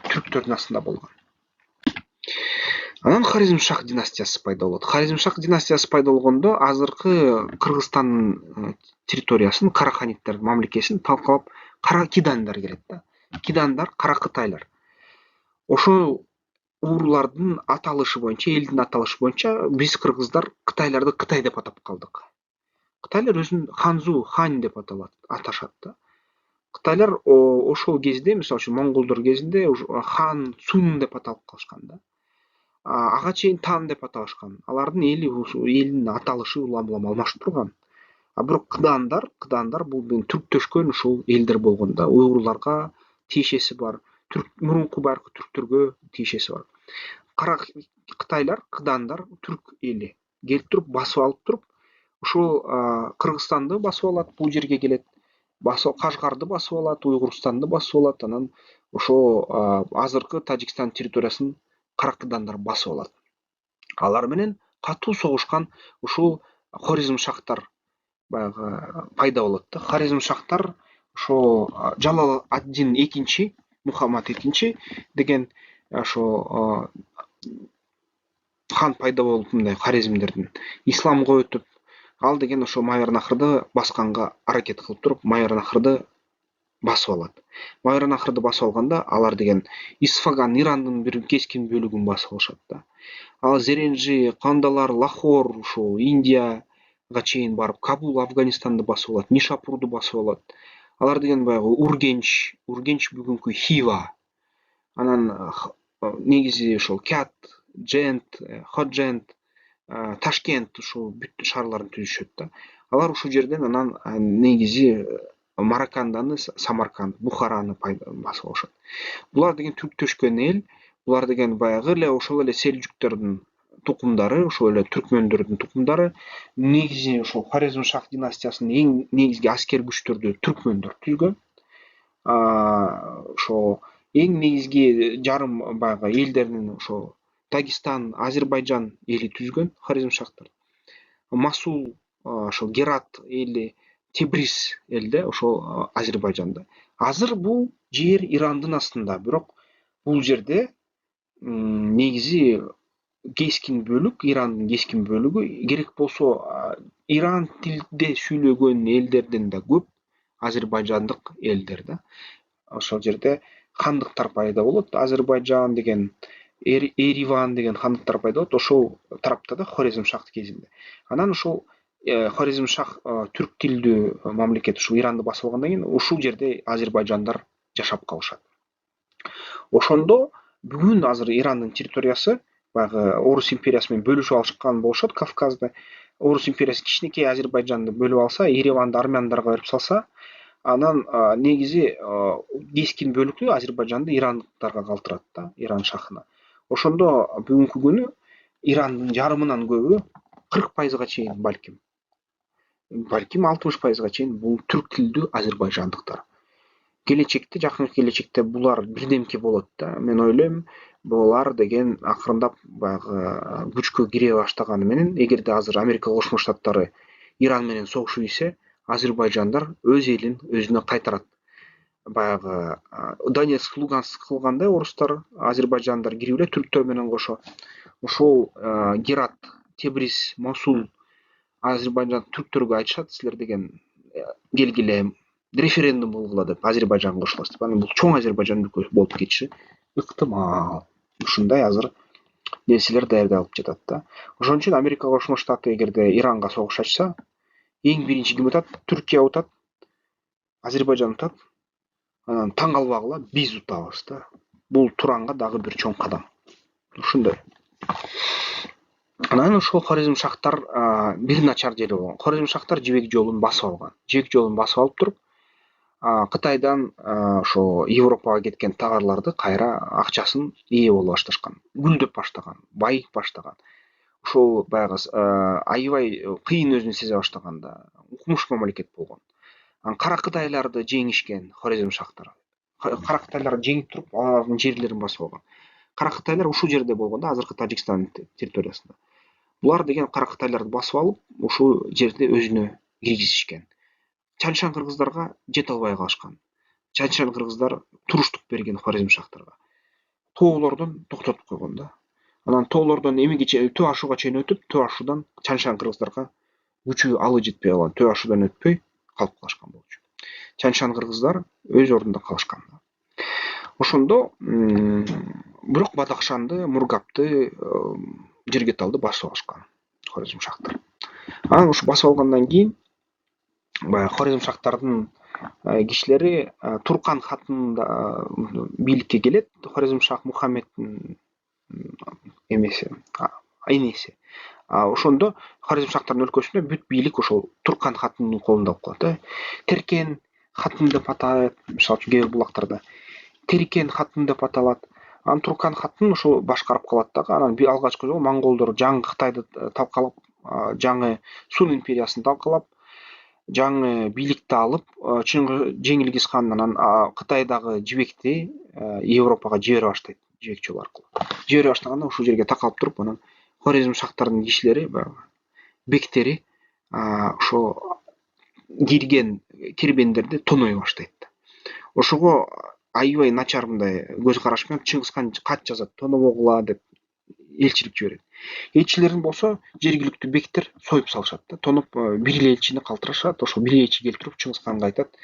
түрктөрдүн астында болгон. Анан Хорезмшах династиясы пайда болот. Хорезмшах династиясы пайда болгондо азыркы Кыргызстандын территориясын, Караханиттер мамлекетин талкалап кара кидандар келет да. Кидандар, кара кытайлар. Ошол уруулардын аталышы боюнча, элдин аталышы боюнча биз кыргыздар кытайларды Кытай деп атап калдык. Кытайлар өзүн Ханзу, Хань деп аташат да. Кытайлар ошол кезде, мисалы үчүн монголдор кезинде Хан Сун деп аталып калышкан да. Ага чейин Тан деп аталышкан. Алардын эли, элдин аталышы улам-улам алмашып турган. Бирок кыдандар бул түрктөшкөн ушул элдер болгон да. Уйгурларга тиешеси бар. Мурунку байыркы түрктөргө тиешеси бар. Кара кытайлар, кыдандар, түрк эли келип туруп басып алып туруп, ушул Кыргызстанды басып алат, бул жерге келет. Кашгарды басып алат, Уйгурстанды басып алат, анан ошо азыркы Тажикстан территориясын кара кыдандар басып алат. Алар менен катуу согушкан ушул Хорезмшахтар баягы пайда болот да. Хорезмшахтар ошо Жалал ад-Дин экинчи, Мухаммад экинчи деген ошо хан пайда болуп, мындай хорезмдердин исламга өтүп, ал деген ошо Майырнахрды басканга аракет кылып туруп, Майырнахрды басып алат. Майырнахрды басып алганда, алар деген Исфаган, Ирандын бир кескин бөлүгүн басып алышат да. Ал Зеренжи, Кандалар, Лахор, ушул Индияга чейин барып, Кабул, Афганистанды басып алат, Нишапурду басып алат. Алар деген баягы Ургенч бүгүнкү Хива. Анан негизи ошол Кят, Жент, Ходжент, Ташкент ушул бүт шаарларын түзүшөт да. Алар ушул жерден анан негизи Мараканданы, Самарканд, Бухараны басып алышат. Булар деген түрктөшкөн эл, булар деген баягы эле ошол эле селжуктардын тукумдары, ошол эле түркмөндөрдүн тукумдары. Негизи ошол Хорезмшах династиясынын эң негизги аскер күчтөрдү түркмөндөр түзгөн. Ошо эң негизги жарым баягы элдеринин ошо Дагестан, Азербайжан эли түзгөн Хорезмшахтар. Масул, ошол Герат эли, Тебриз элде ошол Азербайжанда. Азыр бул жер Ирандын астында, бирок бул жерде негизи кескин бөлүк, Ирандын кескин бөлүгү, керек болсо Иран тилде сүйлөгөн элдерден да көп азербайжандык элдер да. Ошол жерде хандыктар пайда болот. Азербайжан деген, Эриван деген хандыктар пайда болот. Ошол тарапта да Хорезмшах кезинде. Анан ошол Хорезмшах түрк тилдүү мамлекет ушул Иранды басып алгандан кийин ушул жерде азербайжандар жашап калышат. Ошондо бүгүн азыр Ирандын территориясы баягы Орус империясы менен бөлүшүп алышкан болушат Кавказды. Орус империясы кичинекей Азербайжанды бөлүп алса, Ереванды армяндарга берип салса, анан негизи кескин бөлүктү Азербайжанды ирандыктарга калтырат да, Иран шахына. Ошондо бүгүнкү күнү Ирандын жарымынан көбү 40%га чейин балким 60%га чейин бул түрк тилдүү азербайжандыктар. Келечекте, жакын келечекте булар бирдемке болот да. Мен ойлойм, булар деген акырындап баягы күчкө кире баштаганы менен, эгерде азыр Америка Кошмо Штаттары Иран менен согушуп ийсе, Азербайжандар өз элин өзүнө кайтарат. Баягы Донецк, Луганск кылгандай орустар, азербайжандар кирип эле түрктөр менен кошо. Ошол Герат, Тебриз, Мосул Азербайжан түрктөргө айтышат, силер деген келгиле референдум кылгыла деп, Азербайжанга кошуласыз деп. Анан бул чоң Азербайжан өлкөсү болуп кетиши ыктымал. Ушундай азыр нерселер даярдалып жатат да. Ошон үчүн Америка Кошмо Штаты эгерде Иранга согуш ачса, эң биринчи ким утат? Түркия утат, Азербайжан утат. Анан таң калбагыла, биз утабыз да. Бул Туранга дагы бир чоң кадам. Ушундай. Анан ошол Хорезм шахтар бир начар жери болгон. Хорезм шахтар жибек жолун басып алган. Жибек жолун басып алып туруп, Кытайдан ошо Европага кеткен товарларды кайра акчасын ээ боло башташкан. Гүлдөп баштаган, байып баштаган. Ошол баягы аябай кыйын өзүн сезе баштаганда укмуш мамлекет болгон. Анан кара Кытайларды жеңишкен Хорезм шахтар. Кара Кытайларды жеңип туруп, алардын жерлерин басып алган. Кара Кытайлар ушул жерде болгон да, азыркы Тажикстан территориясында. Булар деген кара Кытайларды басып алып, ушул жерде өзүнө киргизишкен. Чаншан кыргыздарга жете албай калышкан. Чаншан кыргыздар туруштук берген Хорезм шахтарга. Тоолордон токтотуп койгон да. Анан тоолордон эмиге чейин Төө Ашууга чейин өтүп, Төө Ашуудан Чаншан кыргыздарга күчү алы жетпей калган. Төө Ашуудан өтпөй калып калышкан болчу. Чаншан кыргыздар өз ордунда калышкан. Ошондо бирок Бадахшанды, Мургапты, Жергеталды басып алышкан Хорезм шахтар. Анан ушу басып алгандан кийин баягы Хорезм шахтардын кишилери Туркан хатында бийликке келет. Хорезм шах Мухаммеддин эмеси, энеси. Ошондо Хорезм шахтардын өлкөсүндө бүт бийлик ошол Туркан хатынын колунда болуп калат. Теркен хатын деп аталат, мисалы үчүн кээ бир булактарда. Теркен хатын деп аталат. Анан Туркан хатын ошол башкарып калат дагы. Анан алгачкы жолу монголдор жаңы Кытайды талкалап, жаңы Сун империясын талкалап, жаңы бийликти алып, Жеңилгиз хан анан Кытайдагы жибекти Европага жибере баштайт, жибек жолу аркылуу. Жибере баштаганда ушул жерге такалып туруп, анан Хорезм шахтарынын кишилери, бектери ошо кирген кербендерди тоной баштайт. Ошого аябай начар мындай көз караш менен Чыңгыз хан кат жазат, тонобогула деп элчилик жиберет. Элчилерин болсо жергиликтүү бектер союп салышат да, тоноп бир эле элчини калтырышат. Ошол бир элчи келип туруп Чыңгыз ханга айтат,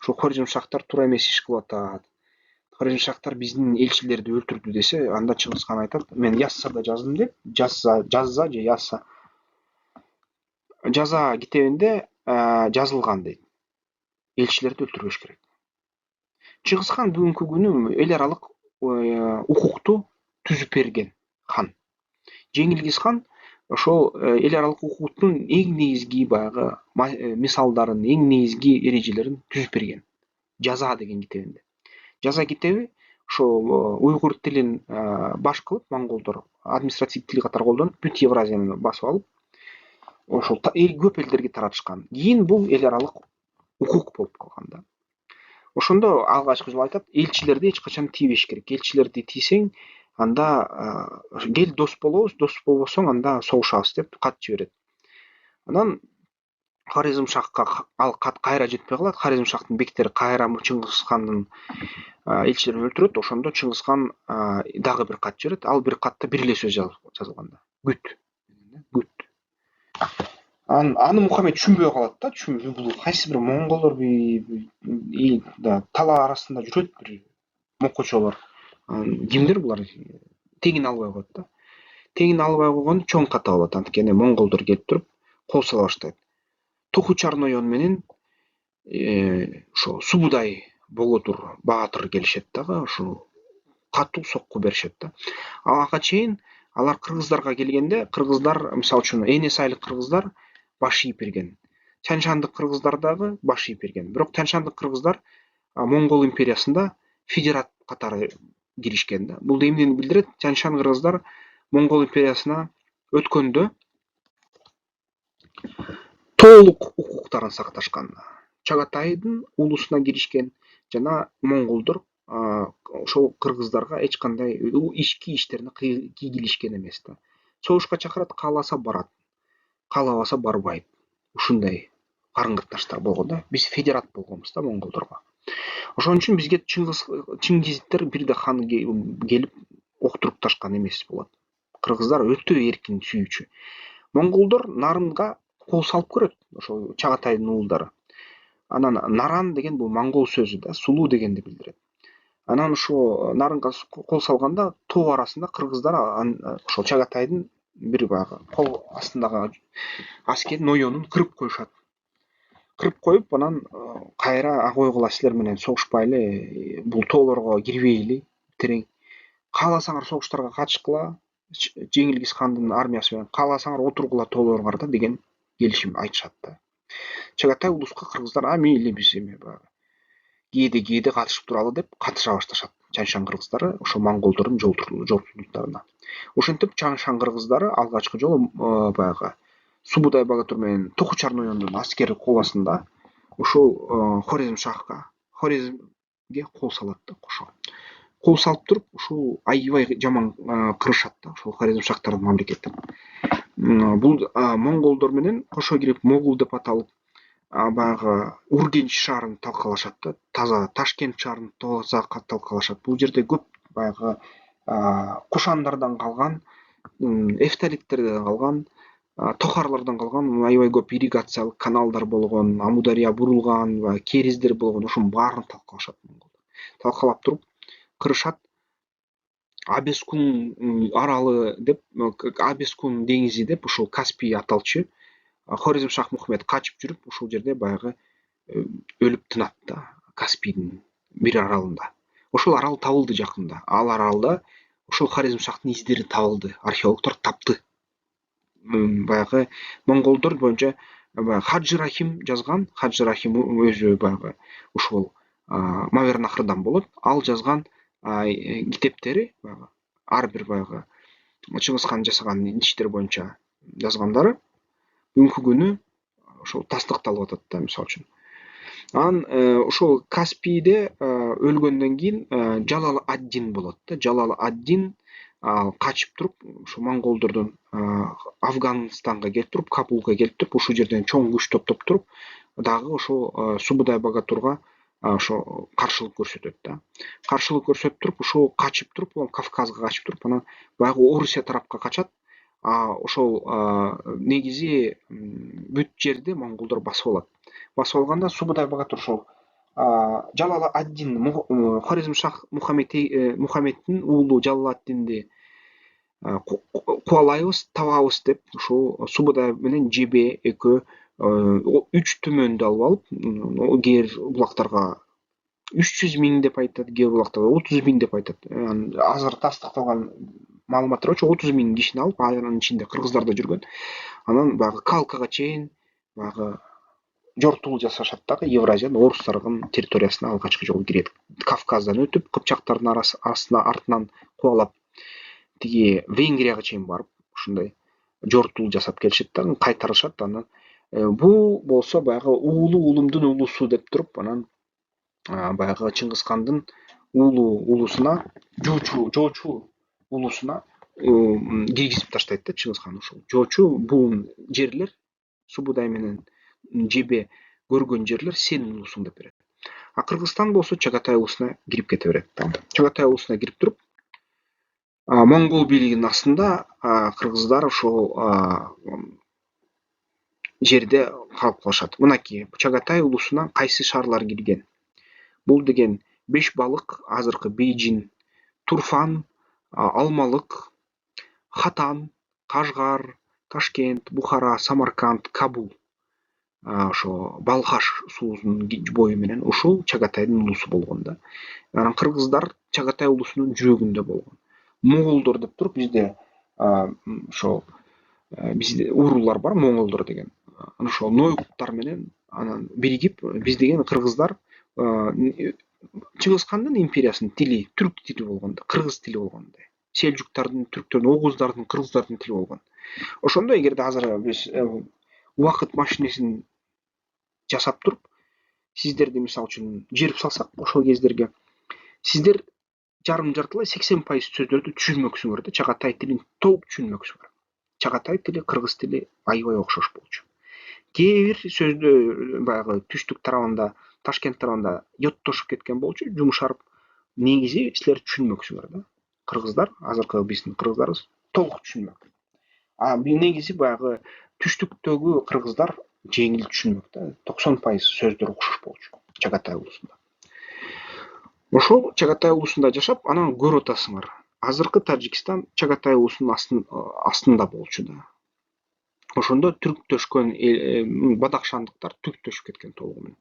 ошо Хорезм шахтар туура эмес иш кылып атат. Хорезм шахтар биздин элчилерди өлтүрдү десе, анда Чыңгыз хан айтат, мен Яссада жаздым деп, жаза же Ясса жаза китебинде жазылган дейт. Элчилерди өлтүрбөш керек. Чыңгыз хан бүгүнкү күнү эл аралык укукту түзүп берген хан. Жеңилгиз хан ошол эл аралык укуктун эң негизги баягы мисалдарын, эң негизги эрежелерин түзүп берген. Жаза деген китебинде. Жаза китеби ошол уйгур тилин баш кылып, монголдор административдик тил катары колдонуп, бүт Евразияны басып алып, ошол көп элдерге таратышкан. Кийин бул эл аралык укук болуп калган да. Ошондо алгачкы жолу айтат, элчилерди эч качан тийбеш керек. Элчилерди тийсең, анда кел дос болобуз, дос болбосоң анда согушабыз деп кат жиберет. Анан Хорезм шахка ал кат кайра жетпей калат. Хорезм шахтын бектери кайра Чыңгыз хандын элчилерин өлтүрөт. Ошондо Чыңгыз хан дагы бир кат жиберет. Ал бир катта бир эле сөз жазылган да. Күт. Аны Мухаммед түшүнбөй калат да, бул кайсы бир монголдор талаа арасында жүрөт бир мокочолор. Кимдир булар? Тегин албай коет да. Тегин албай койгон чоң ката болот. Анткени монголдор келип туруп кол сала баштайт. Току Чарноён менен ошо Субудай Богодур баатыр келишет дагы, ошо катуу сокку беришет да. Ага чейин алар кыргыздарга келгенде, кыргыздар мисалы үчүн Энес айлык кыргыздар баш ийип берген. Чаншандык кыргыздар дагы баш ийип берген. Бирок Чаншандык кыргыздар Монгол империясында федерат катары киришкен да. Бул эмнени билдирет? Чаншан кыргыздар Монгол империясына өткөндө толук укуктарын сакташкан. Чагатайдын улусуна киришкен жана монголдор ошол кыргыздарга эч кандай ички иштерине кийгилишкен эмес да. Согушка чакырат, кааласа барат, каалабаса барбайт. Ушундай карым-катнаштар болгон да. Биз федерат болгонбуз да монголдорго. Ошон үчүн бизге Чингизиттер бирде хан келип октурупташкан эмес болот. Кыргыздар өтө эркин сүйүүчү. Монголдор нарынга кол салып көрөт, ошол Чагатайдын уулдары. Анан наран деген бул монгол сөзү да, сулуу дегенди билдирет. Анан ошо нарынга кол салганда тоо арасында кыргыздар ошол Чагатайдын бир баягы кол астындагы аскерин оёнун кырып коюшат. Кырып коюп, анан кайра койгула силер менен согушпайлы, бул тоолорго кирбейли, терең. Кааласаңар согуштарга катышкыла, Жеңилгиз хандын армиясы менен, кааласаңар отургула тоолоруңарда деген келишим айтышат да. Чагатай улуска кыргыздар мейли биз эми баягы кээде катышып туралы деп катыша башташат. Чаңшан кыргыздары ошо монголдордун жолтурулуктарына. Ошентип Чаңшан кыргыздары алгачкы жолу баягы Субудай Багатур менен Токучар Ноёндун аскери кол астында ушул Хорезмге кол салат да кошо. Кол салып туруп, ушул аябай жаман кырышат да, ушул Хорезмшахтардын мамлекетин. Бул монголдор менен кошо кирип Могул деп аталып, баягы Ургенч шаарын талкалашат да, таза Ташкент шаарын таза талкалашат. Бул жерде көп баягы кушандардан калган, эфталиттерден калган, тохарлардан калган аябай көп ирригациялык каналдар болгон, Амудария бурулган, кериздер болгон, ошонун баарын талкалашат монголдор. Талкалап туруп кырышат. Абескун аралы деп, Абескун деңизи деп ушул Каспий аталчу Хорезмшах Мухаммед качып жүрүп, ушул жерде баягы өлүп тынат да, Каспийдин бир аралында. Ошол арал табылды жакында. Ал аралда ошол Хорезмшахтын издери табылды. Археологдор тапты. Баягы монголдор боюнча Хаджы Рахим жазган, Хаджы Рахим өзү баягы ушул Мавернахрдан болот. Ал жазган китептери баягы ар бир баягы Чыңгыз хан жасаган иштер боюнча жазгандары бүгүнкү күнү ошол тастыкталып атат да, мисалы үчүн. Анан ошол Каспийде өлгөндөн кийин Жалал ад-Дин болот да. Жалал ад-Дин качып туруп, ошо монголдордон Афганистанга келип туруп, Кабулга келип туруп, ушул жерден чоң күч топтоп туруп, дагы ошол Субудай Багатурга ошо каршылык көрсөтөт да. Каршылык көрсөтүп туруп, ошо качып туруп, Кавказга качып туруп, анан баягы Орусия тарапка качат. Ошол негизи бүт жерди монголдор басып алат. Басып алганда Субудай Багатур ошол Жалал ад-Дин Хорезмшах Мухаммедтин уулу Жалал ад-Динди кубалайбыз, табабыз деп ушул Субудай менен Жебе экөө 3 түмөндү алып алып, кээ бир булактарга 300 миң деп айтат, кээ бир булактарга 30 миң деп айтат. Азыр тастыкталган маалыматтар боюнча 30 миң кишини алып, анын ичинде кыргыздар да жүргөн. Анан баягы Калкага чейин баягы жортуул жасашат дагы, Евразиянын орустардын территориясына алгачкы жолу кирет. Кавказдан өтүп, Кыпчактардын артынан кубалап тиги Венгрияга чейин барып, ушундай жортуул жасап келишет да, кайтарышат. Анан бул болсо баягы уулумдун уулусу деп туруп, анан баягы Чыңгыз хандын улусуна, жоочу улусуна киргизип таштайт да Чыңгыз хан. Ушул жоочу буун жерлер, Субудай менен Жебе көргөн жерлер сенин улусуң деп берет. Кыргызстан болсо Чагатай улусуна кирип кете берет да. Чагатай улусуна кирип туруп, монгол бийлигинин астында кыргыздар ошол жерде калып калышат. Мынакей Чагатай улусуна кайсы шаарлар кирген? Бул деген Беш балык, азыркы Бейжин, Турфан, Алмалык, Хатан, Кашгар, Ташкент, Бухара, Самарканд, Кабул. Ошо Балхаш суусунун бою менен ушул Чагатайдын улусу болгон да. Анан кыргыздар Чагатай улусунун жүрөгүндө болгон. Моголдор деп туруп бизде ошо бизде уруулар бар, монголдор деген. Ошо нойкуттар менен анан биригип, биз деген кыргыздар Чыңгыз хандын империясынын тили түрк тили болгон да, кыргыз тили болгон да. Селжуктардын, түрктөрдүн, огуздардын, кыргыздардын тили болгон. Ошондо эгерде азыр биз убакыт машинесин жасап туруп, сиздерди мисалы үчүн жиберип салсак, ошол кездерге сиздер жарым-жартылай 80% сөздөрдү түшүнмөксүңөр да, Чагатай тилин толук түшүнмөксүңөр. Чагатай тили, кыргыз тили аябай окшош болчу. кээ бир сөздү баягы түштүк тарабында, Ташкент тарабында йоттошуп кеткен болчу, жумшарып. Негизи силер түшүнмөксүңөр да. Кыргыздар, азыркы биздин кыргыздарыбыз толук түшүнмөк. Негизи баягы түштүктөгү кыргыздар жеңил түшүнмөк да. 90% сөздөр окшош болчу Чагатай улусунда. Ошол Чагатай улусунда жашап, анан көрүп атасыңар. Азыркы Тажикстан Чагатай улусунун астында болчу да. Ошондо түрктөшкөн бадакшандыктар түрктөшүп кеткен толугу менен.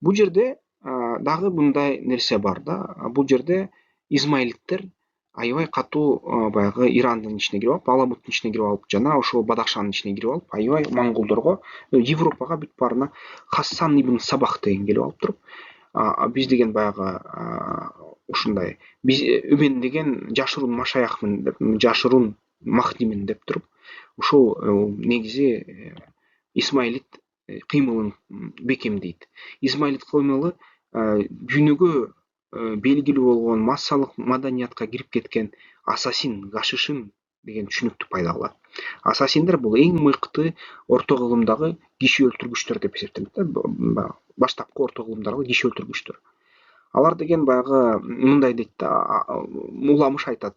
Бул жерде дагы мындай нерсе бар да. Бул жерде измаилиттер аябай катуу баягы Ирандын ичине кирип алып, Аламуттун ичине кирип алып, жана ошол Бадакшанын ичине кирип алып, аябай монголдорго, Европага бүт баарына Хасан ибн Сабах деген келип алып туруп, биз деген баягы ушундай, биз мен деген жашыруун машаяхмын деп, жашыруун махдимин деп туруп, ушул негизи Исмаилит кыймылын бекемдейт. Исмаилит кыймылы дүйнөгө белгилүү болгон массалык маданиятка кирип кеткен ассасин Гашишин деген түшүнүктү пайда кылат. Ассасиндер бул эң мыкты орто кылымдагы киши өлтүргүчтөр деп эсептелет. Баштапкы орто кылымдагы киши өлтүргүчтөр. Алар деген баягы мындай дейт да, уламыш айтат.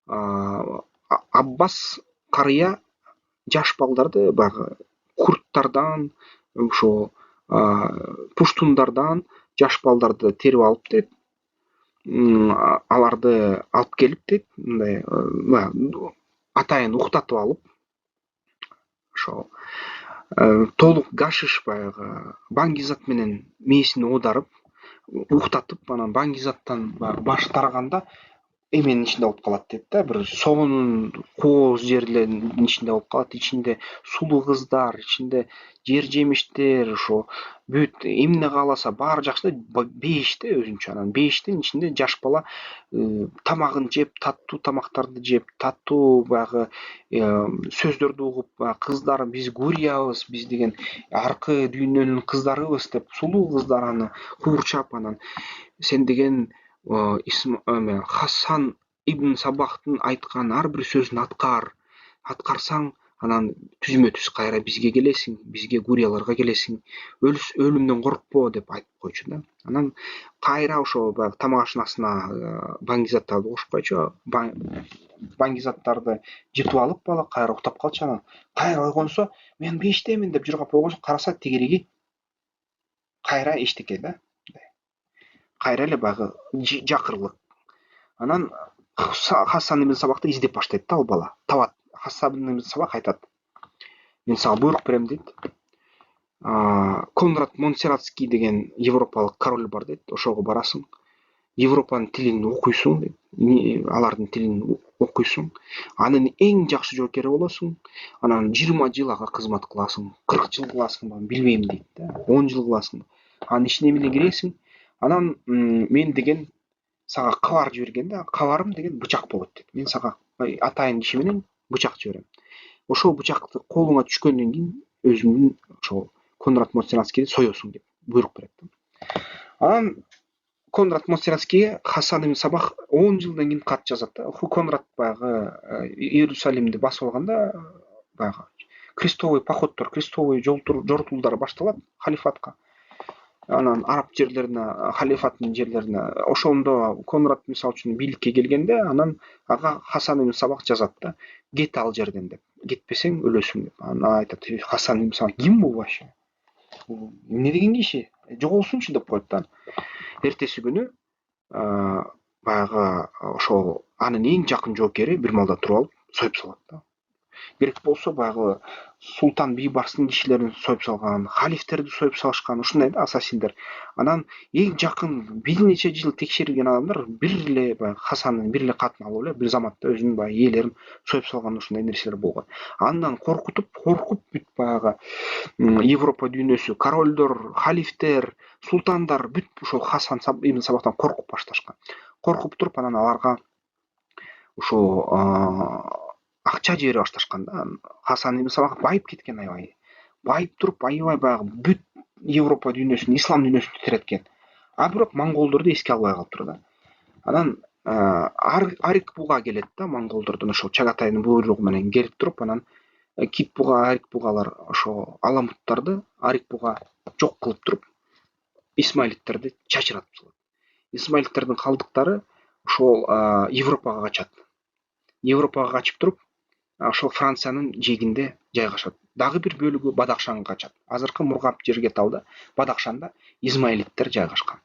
Аббас карыя жаш балдарды баягы курдтардан, ошо пуштундардан жаш балдарды терип алып дейт, аларды алып келип дейт, мындай атайын уктатып алып, ошо толук гашиш баягы баңгизат менен мээсин оодарып, уктатып, анан баңгизаттан баш тараганда эменин ичинде болуп калат дейт да, бир сонун кооз жерлердин ичинде болуп калат, ичинде сулуу кыздар, ичинде жер жемиштер, ошо бүт эмне кааласа баары жакшы да, бейиште өзүнчө. Анан бейиштин ичинде жаш бала тамагын жеп, таттуу тамактарды жеп, таттуу баягы сөздөрдү угуп, кыздар биз гурьябыз, биз деген аркы дүйнөнүн кыздарыбыз деп, сулуу кыздар аны куурчап, анан сен деген Хасан ибн Сабахтын айткан ар бир сөзүн аткарсаң, анан түзмө түз кайра бизге келесиң, бизге гурьяларга келесиң, өлүмдөн коркпо деп айтып койчу да. Анан кайра ошо баягы тамак ашынасына баңгизаттарды кошуп койчу. Баңгизаттарды жытып алып бала кайра уктап калчу. Анан кайра ойгонсо, мен бейиштемин деп жыргап койгонсо, караса тегереги кайра эчтеке да. Кайра эле баягы жакырлык. Анан Хасан ибн Сабахты издеп баштайт да ал бала. Табат. Хасан ибн Сабах айтат: "Мен сага буйрук берем" дейт. Конрад Монсерратский деген европалык король бар дейт. Ошого барасың. Европанын тилин окуйсуң дейт. Алардын тилин окуйсуң. Анын эң жакшы жоокери болосуң. Анан 20 жыл ага кызмат кыласың. 40 жыл кыласың, билбейм дейт да. 10 жыл кыласың. Анын ичине эмне киресиң? Анан мен деген сага кабар жиберген да, кабарым деген бычак болот дейт. Мен сага атайын киши менен бычак жиберем. Ошол бычакты колуңа түшкөндөн кийин өзүңдүн ошол Конрад Монсерратскийди соесуң деп буйрук берет. Анан Конрад Монсерратскийге Хасан ибн Сабах 10 жылдан кийин кат жазат да. Конрад баягы Иерусалимди басып алганда, баягы крестовый походдор, крестовый жортуулдар башталат халифатка. Анан араб жерлерине, халифаттын жерлерине, ошондо Конрад мисалы үчүн бийликке келгенде, анан ага Хасан ибн Сабах жазат да, кет ал жерден деп, кетпесең өлөсүң деп. Анан айтат: Хасан ибн Сабах ким бул вообще? Эмне деген киши? Жоголсунчу деп коет да. Эртеси күнү баягы ошол анын эң жакын жоокери бир малда туруп алып союп салат да. Керек болсо баягы султан бийбарстын кишилерин союп салган, халифтерди союп салышкан, ушундай да ассасиндер. Анан эң жакын бир нече жыл текшерилген адамдар бир эле баягы Хасандын бир эле катын алып эле бир заматта өзүнүн баягы ээлерин союп салган, ушундай нерселер болгон. Андан коркуп бүт баягы Европа дүйнөсү, королдор, халифтер, султандар бүт ушул Хасан ибн Сабахтан коркуп башташкан. Коркуп туруп, анан аларга ошо акча жибере башташкан да. Хасан ибн Сабах байып кеткен аябай. Байып туруп, аябай баягы бүт Европа дүйнөсүн, ислам дүйнөсүн титиреткен. Бирок монголдорду эске албай калыптыр да. Анан Арик буга келет да, монголдордун ошол Чагатайдын буйругу менен келип туруп, анан Кит буга, арик бугалар ошо аламуттарды, арик буга жок кылып туруп, исмаилиттерди чачыратып салат. Исмаилиттердин калдыктары ошол Европага качат. Европага качып туруп, ошол Франциянын жээгинде жайгашат. Дагы бир бөлүгү Бадахшанга качат. Азыркы Мургаб Жергеталда, Бадахшанда Измаилиттер жайгашкан.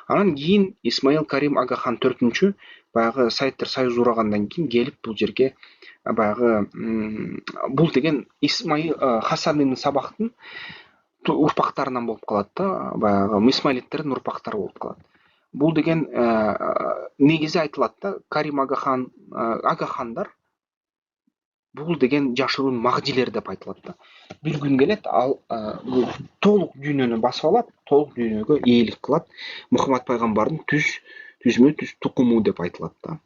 Анан кийин Исмаил Карим Агахан 4-чү баягы Советтер Союзу урагандан кийин келип бул жерге баягы бул деген Исмаил Хасанин Сабахтын урпактарынан болуп калат да, баягы Исмаилиттердин урпактары болуп калат. Бул деген негизи айтылат да, Карим Агахандар бул деген жашыруун магдилер деп айтылат да. Бир күн келет, ал бул толук дүйнөнү басып алат, толук дүйнөгө ээлик кылат. Мухаммад пайгамбардын түзмө-түз тукуму деп айтылат да.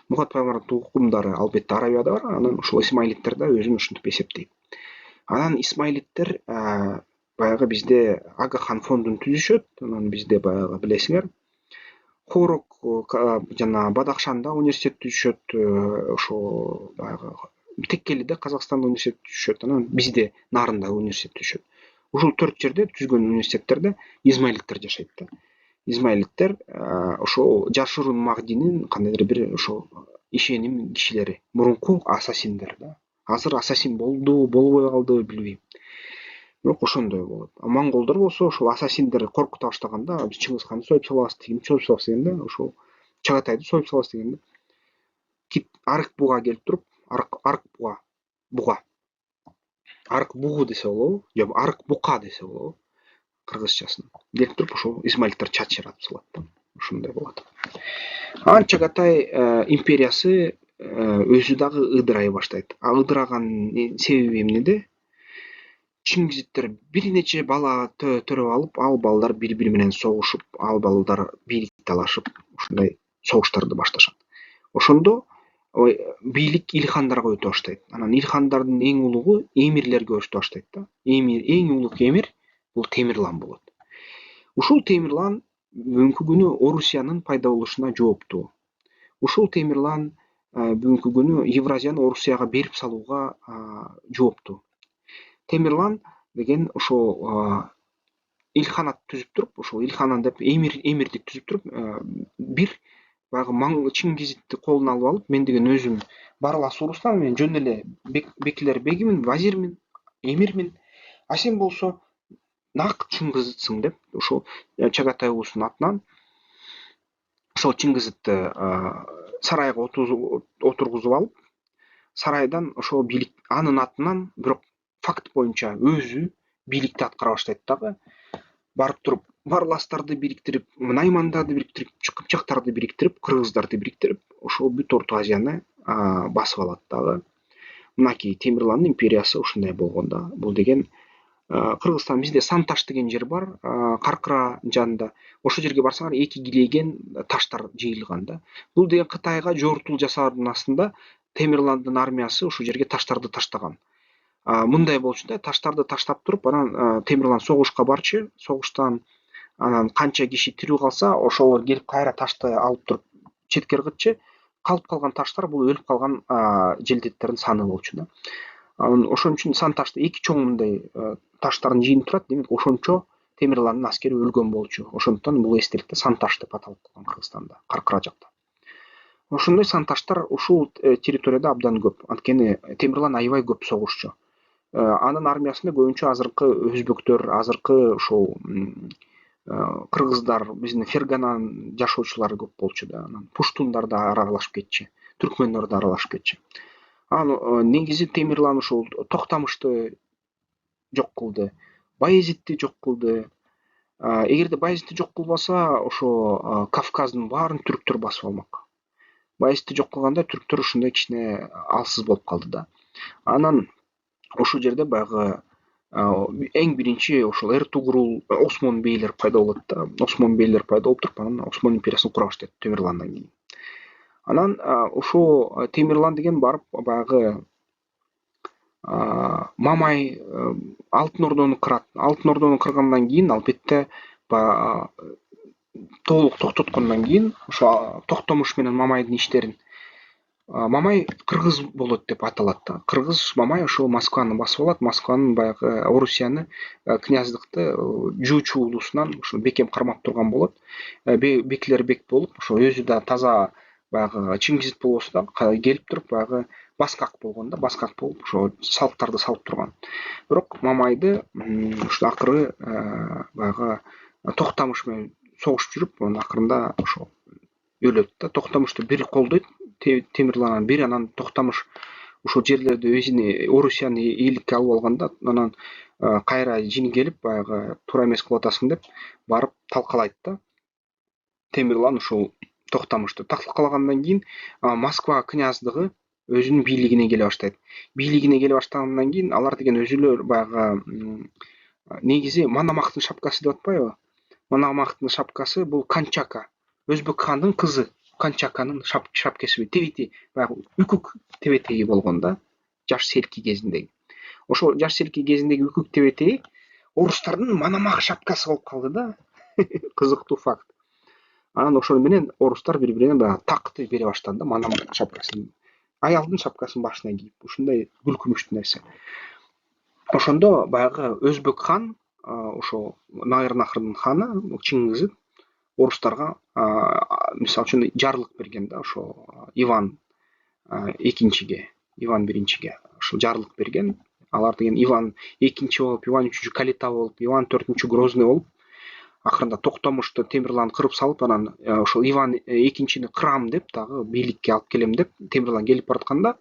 Мухаммад пайгамбардын тукумдары албетте Арабияда бар, анан ошол Исмаилиттер да өзүн ушинтип эсептейт. Анан Исмаилиттер баягы бизде Агахан фондун түзүшөт, анан бизде баягы билесиңер, Хорок жана Бадахшанда университет түзүшөт, ошо баягы Теккелиде Казакстанда университет түзүшөт, анан бизде Нарында университет түзүшөт. Ушул 4 жерде түзгөн университеттерде Измаилиттер жашайт да. Измаилиттер ошо жашыруун Махдинин кандайдыр бир ошо ишеним кишилери, мурунку ассасиндер да. Азыр ассасин болбой калдыбы билбейм. Бирок ошондой болот. Монголдор болсо ошол ассасиндер коркута баштаганда, биз Чыңгызханды союп салабыз, тигини союп салабыз дегенде, ошол Чагатайды союп салабыз дегенде, Кит Арык буга келип туруп, Арык бугу десе болобу, же Арык бука десе болобу кыргызчасын. Келип туруп ошол Измаилиттер чачыратып салат да. Ошондой болот. Анан Чагатай империясы өзү дагы ыдырай баштайт. Ыдыраганын себеби эмнеде? Чингизиттер бир нече бала төрөп алып, ал балдар бири-бири менен согушуп, ал балдар бийлик талашып, ушундай согуштарды башташат. Ошондо бийлик илхандарга өтө баштайт. Анан илхандардын эң улугу эмирлерге өтө баштайт да. Эң улуг эмир бул Темирлан болот. Ушул Темирлан бүгүнкү күнү Орусиянын пайда болушуна жооптуу. Ушул Темирлан бүгүнкү күнү Евразияны Орусияга берип салууга жооптуу. Темирлан деген ошо илханат түзүп туруп, ошол илханат деп эмирлик түзүп туруп, бир баягы Чингизитти колуна алып алып, мен деген өзүм барлас урустан, мен жөн эле бекилер бегимин, вазирмин, эмирмин. А сен болсо нак Чыңгызытсың деп, ошол Чагатай улусунун атынан ошол Чингизитти сарайга отургузуп алып, сарайдан ошол бийлик анын атынан, бирок факт боюнча өзү бийликти аткара баштайт дагы. Барып туруп барластарды бириктирип, наймандарды бириктирип, кыпчактарды бириктирип, кыргыздарды бириктирип, ошол бүт Орто Азияны басып алат дагы. Мынакей Темирландын империясы ушундай болгон да. Бул деген Кыргызстан, бизде Санташ деген жер бар, Каркыра жанында. Ошол жерге барсаңар, эки килейген таштар жыйылган да. Бул деген Кытайга жортул жасаардын астында Темирландын армиясы ушул жерге таштарды таштаган. Мындай болчу да, таштарды таштап туруп, анан Темирлан согушка барчу, согуштан анан канча киши тирүү калса, ошолор келип кайра ташты алып туруп четке ыргытчу. Калып калган таштар бул өлүп калган желдеттердин саны болчу да. Анан ошон үчүн Санташты эки чоң мындай таштардын жыйыны турат, демек ошончо Темирландын аскери өлгөн болчу. Ошондуктан бул эстеликте Санташ деп аталып калган Кыргызстанда, Каркыра жакта. Ошондой Санташтар ушул территорияда абдан көп. Анткени Темирлан аябай көп согушчу. Анын армиясында көбүнчө азыркы өзбектөр, азыркы ошол кыргыздар, биздин Фергананын жашоочулары көп болчу да. Анан пуштундар да аралашып кетчү, түркмөндөр да аралашып кетчү. Анан негизи Темирлан ушул Токтамышты жок кылды, Баязитти жок кылды. Эгерде Баязитти жок кылбаса, ошо Кавказдын баарын түрктөр басып алмак. Баязитти жок кылганда түрктөр ушундай кичине алсыз болуп калды да. Анан ошол жерде баягы эң биринчи ошол Эртугрул, Осмон бейлер пайда болот да. Осмон бейлер пайда болуп туруп, анан Осмон империясын кура баштайт Темирландан кийин. Анан ошо Темирлан деген барып баягы Мамай Алтын Ордону кырат. Алтын Ордону кыргандан кийин, албетте толук токтоткондон кийин, ошо Токтомуш менен Мамайдын иштерин Мамай кыргыз болот деп аталат да. Кыргыз Мамай ошол Москваны басып алат. Москванын баягы Орусияны князьдыкты Жуучу улусунан ушул бекем кармап турган болот. Бекилер бек болуп, ошо өзү да таза баягы Чингиз болбосо да келип туруп баягы баскак болгон да, баскак болуп ошо салттарды салып турган. Бирок Мамайды ушул акыры баягы Токтамыш менен согуш жүрүп, анын акырында ошо өлөт да. Токтамышты бири колдойт, Темирлан бири, анан Токтамыш ушул жерлерди өзүнө Орусияны ээликке алып алганда, анан кайра жини келип баягы туура эмес кылып атасың деп барып талкалайт да. Темирлан ушул Токтамышты талкалагандан кийин Москва князьдыгы өзүнүн бийлигине келе баштайт. Бийлигине келе баштагандан кийин алар деген өзүлөр баягы негизи Манамактын шапкасы деп атпайбы? Манамактын шапкасы бул Канчака. Өзбек хандын кызы Канчаканын шапкасы тебети, баягы үкүк тебетеги болгон да, жаш серки кезиндеги. Ошол жаш серки кезиндеги үкүк тебетеги орустардын Манамак шапкасы болуп калды да. Кызыктуу факт. Анан ошол менен орустар бири-бирине баягы такты бере баштады да, Манамак шапкасын. Аялдын шапкасын башына кийип, ушундай күлкүнүчтүү нерсе. Ошондо баягы Өзбек хан, ошо Майырнахрдын ханы Чингиз орустарга мисалы үчүн жарлык берген да, ошо Иван экинчиге, Иван биринчиге ошо жарлык берген. Алар деген Иван экинчи болуп, Иван үчүнчү Калита болуп, Иван төртүнчү Грозный болуп, акырында Токтамышты Темирлан кырып салып, анан ошол Иван экинчини кырам деп дагы бийликке алып келем деп Темирлан келип баратканда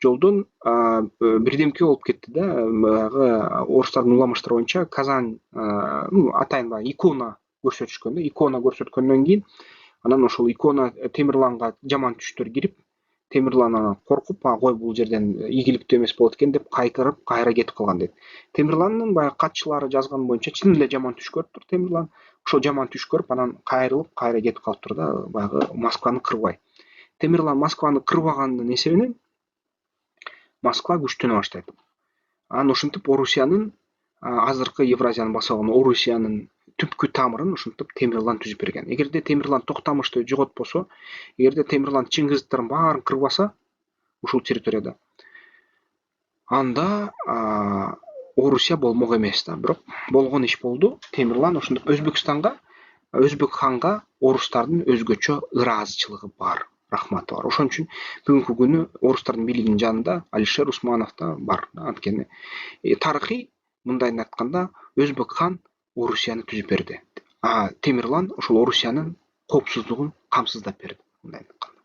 жолдон бирдемке болуп кетти да. Баягы орустардын уламыштары боюнча Казань, атайын баягы икона көрсөтүшкөн да. Икона көрсөткөндөн кийин анан ошол икона Темирланга жаман түштөр кирип, Темирлан анан коркуп, кой бул жерден ийгиликтүү эмес болот экен деп кайкырып, кайра кетип калган дейт. Темирландын баягы катчылары жазган боюнча чын эле жаман түш көрүптүр Темирлан. Ошол жаман түш көрүп, анан кайрылып, кайра кетип калыптыр да, баягы Москваны кырбай. Темирлан Москваны кырбаганын эсебинен Москва күчтөнө баштайт. Анан ушинтип Орусиянын азыркы Евразияны басып алган Орусиянын түпкү тамырын ушинтип Темирлан түзүп берген. Эгерде Темирлан Токтамышты жоготпосо, эгерде Темирлан Чингиздин баарын кырбаса ушул территорияда, анда Орусия болмок эмес да. Бирок болгон иш болду. Темирлан ошондуп Өзбекстанга, Өзбек ханга орустардын өзгөчө ыраазычылыгы бар, рахматы бар. Ошон үчүн бүгүнкү күнү орустардын бийлигинин жанында Алишер Усманов да бар. Анткени тарыхый мындайын айтканда Өзбек хан Орусияны түзүп берди. Темирлан ошол Орусиянын коопсуздугун камсыздап берди, мындайын айтканда.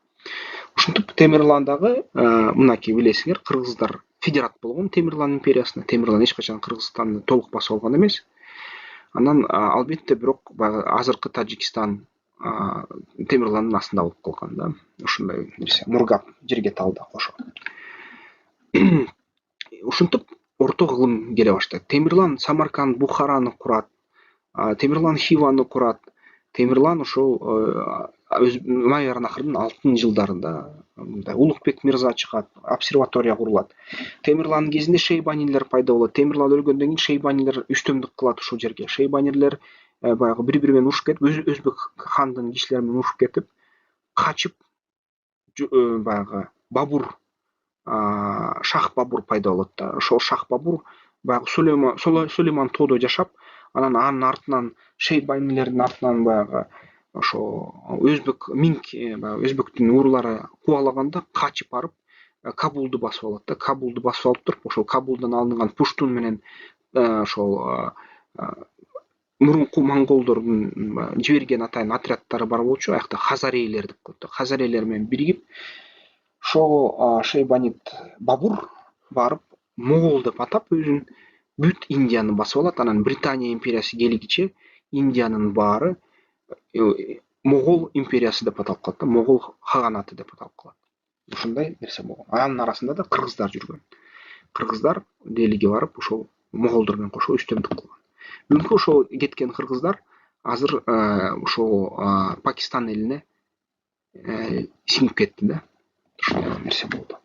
Ушинтип Темирлан дагы мынакей билесиңер, кыргыздар федерат болгон Темирлан империясына. Темирлан эч качан Кыргызстанды толук басып алган эмес. Анан албетте бирок баягы азыркы Тажикстан Темирландын астында болуп калган да. Ушундай нерсе мургап жерге талды кошо. Ушинтип орто кылым келе баштайт. Темирлан Самарканд, Бухараны курат. Темирлан Хиваны курат. Темирлан ошол Майырнахрдын алтын жылдарында мындай Улукбек мырза чыгат, обсерватория курулат. Темирландын кезинде Шейбанилер пайда болот. Темирлан өлгөндөн кийин Шейбанилер үстөмдүк кылат ушул жерге. Шейбанилер баягы бири-бири менен урушуп кетип, Өзбек хандын кишилери менен урушуп кетип, качып баягы Бабур, Шах Бабур пайда болот да. Ошол Шах Бабур баягы Сулейман тоодо жашап, анан анын артынан Шейбанилердин артынан баягы ошо Өзбек Минг, баягы Өзбектин уруулары кубалаганда качып барып Кабулду басып алат да. Кабулду басып алып туруп, ошол Кабулдан алынган Пуштун менен ошол мурунку монголдордун жиберген атайын отряддары бар болчу, аякта Хазарейлер деп коет. Хазарейлер менен биригип ошо Шейбанид Бабур барып Могол деп атап өзүн бүт Индияны басып алат. Анан Британия империясы келигиче Индиянын баары Могол империясы деп аталып калат да, Могол хаганаты деп аталып калат. Ушундай нерсе болгон. Анын арасында да кыргыздар жүргөн. Кыргыздар Делиге барып ошол моголдор менен кошо үстөмдүк кылган. Бүгүнкү ошол кеткен кыргыздар азыр ошол Пакистан элине сиңип кетти да. Ушундай нерсе болду.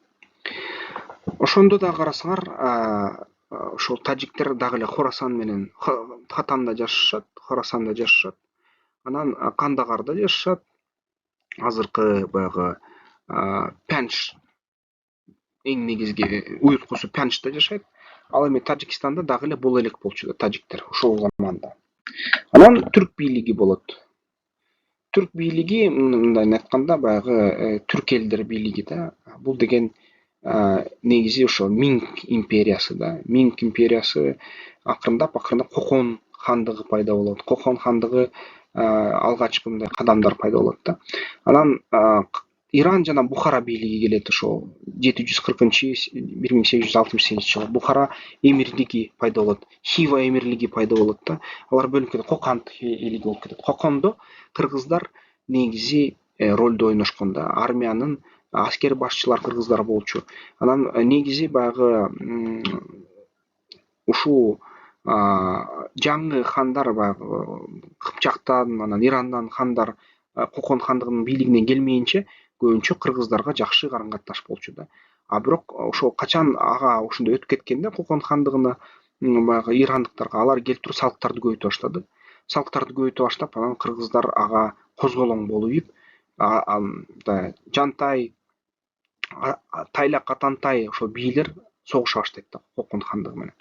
Ошондо да карасаңар, ошол тажиктер дагы эле Хорасан менен Хатанда жашашат, Хорасанда жашашат. Анан Кандагарда жашашат. Азыркы баягы Пянш эң негизги уюткусу Пяншта жашайт. Ал эми Тажикстанда дагы эле бул элек болчу да тажиктер ошол заманда. Анан түрк бийлиги болот. Түрк бийлиги мындай айтканда баягы түрк элдер бийлиги да. Бул деген негизи ошо Минг империясы да. Минг империясы акырындап Кокон хандыгы пайда болот. Кокон хандыгы алгачкы мындай кадамдар пайда болот да. Анан Иран жана Бухара бийлиги келет ошол 740-жылы 1868 жылы Бухара эмирлиги пайда болот. Хива эмирлиги пайда болот да. Алар бөлүнүп кетет. Коканд элиги болуп кетет. Кокондо кыргыздар негизи ролду ойношкон да. Армиянын аскер башчылар кыргыздар болчу. Анан негизи баягы ушул жаңы хандар баягы Кыпчактан, анан Ирандан хандар Кокон хандыгынын бийлигине келмейинче көбүнчө кыргыздарга жакшы карым катташ болчу да. А бирок ошол качан ага ошондой өтүп кеткенде Кокон хандыгына баягы ирандыктарга алар келип туруп салыктарды көбөйтө баштады. Салыктарды көбөйтө баштап, анан кыргыздар ага козголоң болуп, Жантай, Тайлак Атантай ошол бийлер согуша баштайт да Кокон хандыгы менен.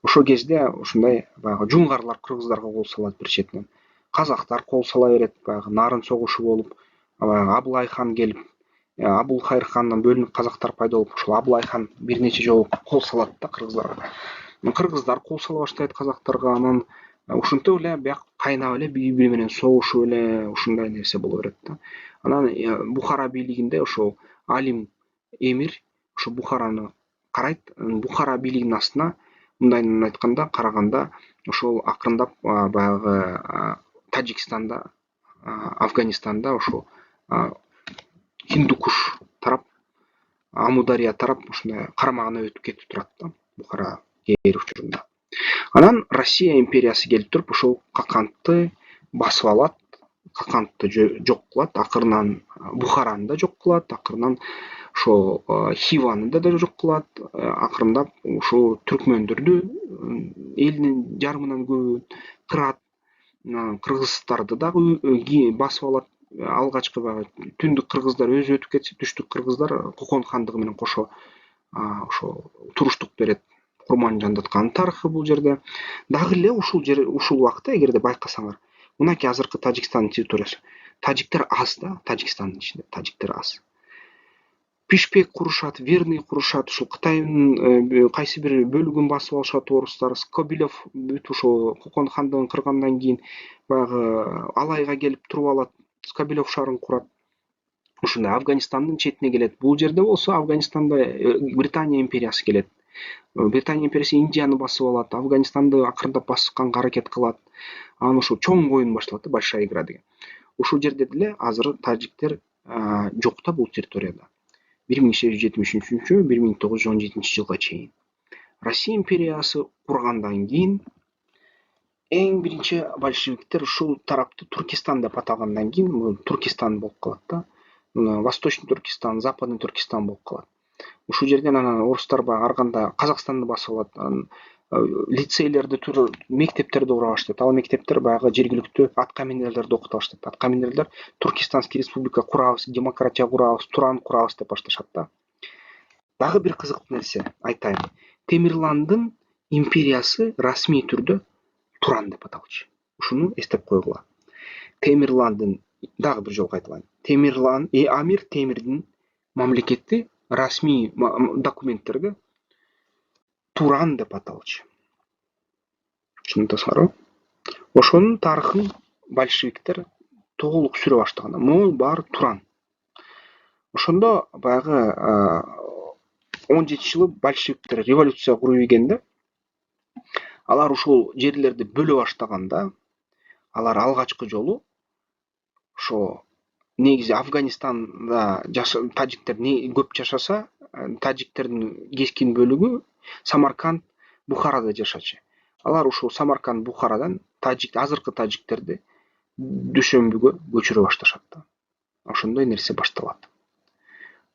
Ошол кезде ушундай баягы жунгарлар кыргыздарга кол салат бир четинен. Казактар кол сала берет, баягы нарын согушу болуп, Абылай хан келип, Абулхайыр хандан бөлүнүп казактар пайда болуп, ошол Абылай хан бир нече жолу кол салат да кыргыздарга. Кыргыздар кол сала баштайт казактарга, анан ушинтип эле бияк кайнап эле бири-бири менен согушуп эле ушундай нерсе боло берет да. Анан Бухара бийлигинде ошол Алим эмир ошо Бухараны карайт. Бухара бийлигинин астына мындайынан айтканда караганда ошол акырындап баягы Тажикстанда, Афганистанда ошо Хиндукуш тарап, Амудария тарап ушундай карамагына өтүп кетип турат да Бухара кээ учурунда. Анан Россия империясы келип туруп ошол Какантты басып алат, Какантты жок кылат, акырынан Бухараны да жок кылат, акырынан ошо Хиваны да жок кылат, акырындап ушул түркмөндөрдү элинин жарымынан көбүн кырат, кыргыздарды дагы басып алат. Алгачкы баягы түндүк кыргыздар өзү өтүп кетсе, түштүк кыргыздар Кокон хандыгы менен кошо ошо туруштук берет. Курманжандатканын тарыхы бул жерде. Дагы эле ушул убакта эгерде байкасаңар, мынакей азыркы Тажикстандын территориясы. Тажиктер аз да, Тажикстандын ичинде тажиктер аз. Пишпек курушат, Верный курушат, ушул Кытайдын кайсы бир бөлүгүн басып алышат орустар. Скобелев бүт ошо Кокон хандыгын кыргандан кийин баягы Алайга келип туруп алат, Скобелев шаарын курат. Ушундай Афганистандын четине келет. Бул жерде болсо Афганистанда Британия империясы келет. Британия империясы Индияны басып алат, Афганистанды акырындап басканга аракет кылат. Анан ошо чоң оюн башталат да, Большая игра деген. Ушул жерде деле азыр тажиктер жок да бул территорияда. 1873-1917 жылга чейин. Россия империясы кургандан кийин эң биринчи большевиктер ушул тарапты Туркестан деп атагандан кийин бул Туркестан болуп калат да. Восточный Туркестан, Западный Туркестан болуп калат. Ушул жерден анан орустар баягы арганда Казакстанды басып алат. Лицейлерди, мектептерди кура баштайт. Ал мектептер баягы жергиликтүү аткаминерлерди окута баштайт. Аткаминерлер Туркестанский республика курабыз, демократия курабыз, Туран курабыз деп башташат да. Дагы бир кызыктуу нерсе айтайын. Темирландын империясы расмий түрдө Туран деп аталчу. Ушуну эстеп койгула. Темирландын дагы бир жолу айтайын. Амир Темирдин мамлекети расмий документтерде Туран деп аталчу. Түшүнүңүздөр. Ошонун тарыхын большевиктер толук сүрө баштаганда, могул баары Туран. Ошондо баягы 17-жылы большевиктер революция куруп ийгенде, алар ушул жерлерди бөлө баштаганда, алар алгачкы жолу ошо негизи Афганистанда тажиктер көп жашаса, тажиктердин кескин бөлүгү Самарканд, Бухарада жашачу. Алар ушул Самарканд, Бухарадан азыркы тажиктерди Дүшөмбүгө көчүрө башташат да. Ошондой нерсе башталат.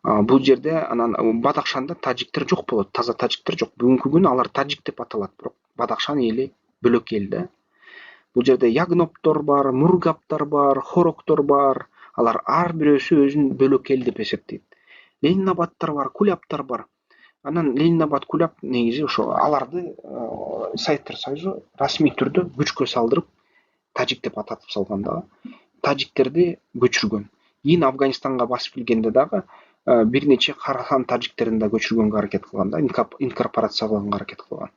Бул жерде анан Бадакшанда тажиктер жок болот, таза тажиктер жок. Бүгүнкү күнү алар тажик деп аталат, бирок Бадакшан эли бөлөк эл да. Бул жерде ягноптор бар, мургаптар бар, хороктор бар. Алар ар бирөөсү өзүн бөлөк эл деп эсептейт. Ленинабадтар бар, Кулябтар бар. Анан Ленинабад, Куляб негизи ошо аларды Советтер Союзу расмий түрдө күчкө салдырып тажик деп ататып салган дагы. Тажиктерди көчүргөн. Кийин Афганистанга басып келгенде дагы бир нече Карасан тажиктерин да көчүргөнгө аракет кылган да, инкорпорация кылганга аракет кылган.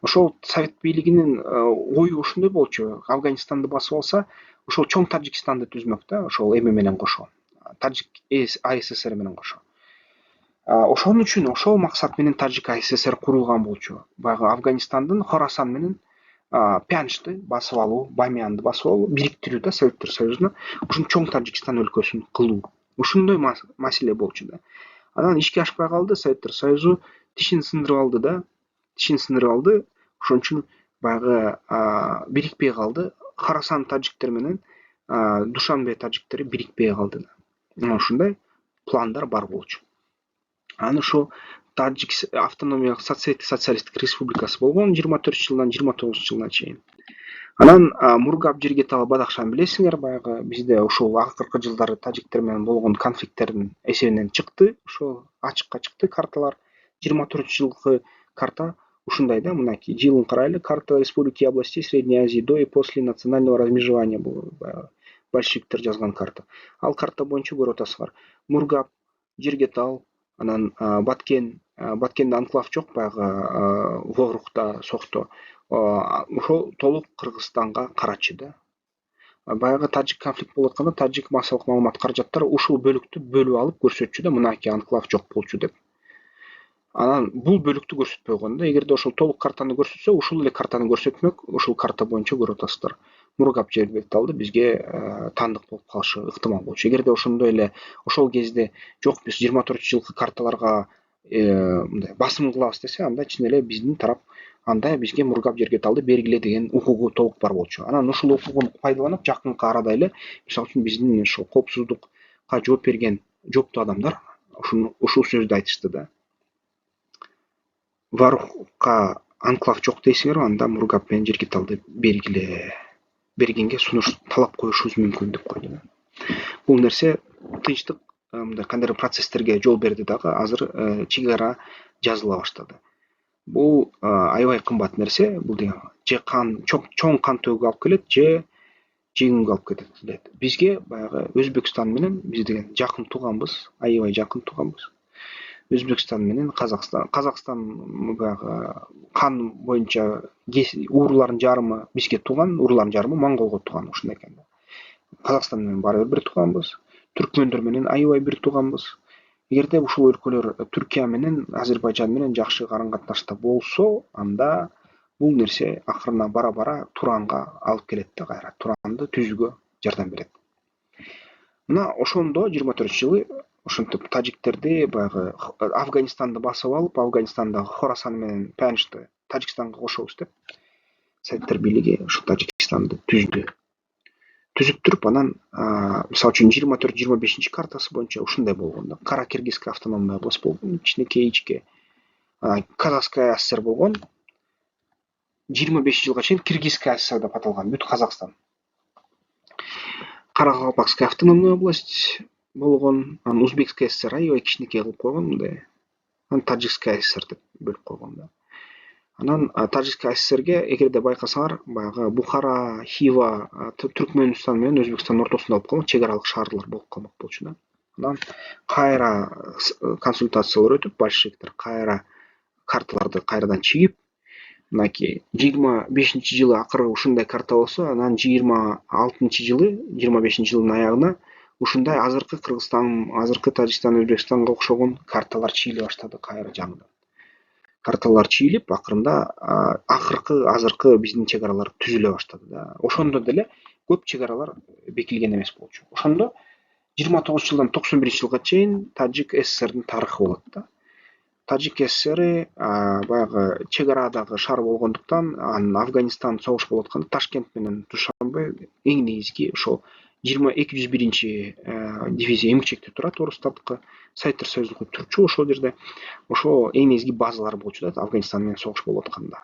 Ошол Совет бийлигинин ою ушундай болчу. Афганистанды басып алса, ошол чоң Тажикстанды түзмөк да, ошол эме менен кошо. Тажик АССР менен кошо. Ошон үчүн ошол максат менен Тажик АССР курулган болчу. Баягы Афганистандын Хорасан менен Пянчты басып алуу, Бамиянды басып алуу, бириктирүү да Советтер Союзуна ушун чоң Тажикстан өлкөсүн кылуу. Ушундай маселе болчу да. Анан ишке ашпай калды, Советтер Союзу тишин сындырып алды да, ошон үчүн баягы бирикпей калды. Хорасан тажиктер менен Душанбе тажиктери бирикпей калды да. Ушундай пландар бар болчу. Анан ошо Тажик автономиялык социалисттик республикасы болгон 24 жылдан 29 жылына чейин. Анан Мургаб Жиргеталы Бадахшан билесиңер, баягы бизде ошол акыркы жылдары тажиктер менен болгон конфликттердин эсебинен чыкты, ошол ачыкка чыкты карталар. 24 жылкы карта ушундай да, мынакей жылын карайлы, карта республики и областей Средней Азии до и после национального размежевания бул большевиктер жазган карта. Ал карта боюнча көрүп атасыздар. Мургаб, Жиргетал, анан Баткенде анклав жок, баягы Вогрукта, Сокто. Ошол толук Кыргызстанга карачы да. Баягы тажик конфликт болуп атканда тажик массалык маалымат каражаттар ушул бөлүктү бөлүп алып көрсөтчү да, мынакей анклав жок болчу деп. Анан бул бөлүктү көрсөтпөй койгон да. Эгерде ошол толук картаны көрсөтсө, ушул эле картаны көрсөтмөк, ушул карта боюнча көрүп атасыздар. Мургаб Жиргеталды бизге таандык болуп калышы ыктымал болчу. Эгерде ошондой эле ошол кезде жок, биз 24 жылкы карталарга мындай басым кылабыз десе, анда чын эле биздин тарап анда бизге Мургаб Жиргеталды бергиле деген укугу толук бар болчу. Анан ушул укугун пайдаланып, жакынкы арада эле, мисалы үчүн биздин ошол коопсуздукка жооп берген жооптуу адамдар ушул сөздү айтышты да. Варухка анклав жок дейсиңерби, анда Мургаб менен Жиргеталды бергенге сунуш талап коюшубуз мүмкүн деп койду да. Бул нерсе тынчтык, мындай кандайдыр процесстерге жол берди дагы, азыр чек ара жазыла баштады. Бул аябай кымбат нерсе, бул деген же чоң кан төгүүгө алып келет, же жеңүүгө алып кетет. Бизге баягы Өзбекстан менен биз деген жакын тууганбыз, аябай жакын тууганбыз. Өзбекстан менен Казакстан баягы кан боюнча уруулардын жарымы бизге тууган, уруулардын жарымы Монголго тууган, ушундай экен да. Казакстан менен баары бир тууганбыз, түркмөндөр менен аябай бир тууганбыз. Эгерде ушул өлкөлөр Түркия менен, Азербайжан менен жакшы карым-катнашта болсо, анда бул нерсе акырына бара-бара Туранга алып келет да, кайра Туранды түзүүгө жардам берет. Мына ошондо 24 жылы ошентип тажиктерди баягы Афганистанды басып алып, Афганистандагы Хорасан менен Пянчты Тажикстанга кошобуз деп Советтер бийлиги ошо Тажикстанды түзүп туруп, анан мисалы үчүн 24-25 картасы боюнча ушундай болгон да. Кара-Киргизская автономная область болгон, ичке. Казакская ССР болгон. 25 жылга чейин Киргизская ССР деп аталган бүт Казакстан. Каракалпакская автономная область болгон, анан Узбекская ССР аябай кичинекей кылып койгон мындай. Анан Таджикская ССР деп бөлүп койгон да. Анан Таджикская ССРге эгерде байкасаңар, баягы Бухара, Хива, Түркмөнстан менен Өзбекстандын ортосунда болуп калган чек аралык шаарлар болуп калмак болчу да. Анан кайра консультациялар өтүп, большевиктер кайра карталарды кайрадан чигип, мынакей 25-жылы акыры ушундай карта болсо, анан 26-жылы, 25-жылдын аягына ушундай азыркы Кыргызстан, азыркы Тажикстан, Өзбекстанга окшогон карталар чийиле баштады кайра жаңыдан. Карталар чийилип, акырында азыркы биздин чек аралар түзүлө баштады да. Ошондо деле көп чек аралар бекилген эмес болчу. Ошондо 29 жылдан 91 жылга чейин Таджик ССРдин тарыхы болот да. Таджик ССР баягы чек арадагы шаар болгондуктан, анан Афганистан согуш болуп атканда Ташкент менен Душанбе эң негизги ошол 201-дивизия эмгичекте турат, орустардыкы. Советтер Союзунун турчу ошол жерде. Ошо эң негизги базалар болчу да, Афганистан менен согуш болуп атканда.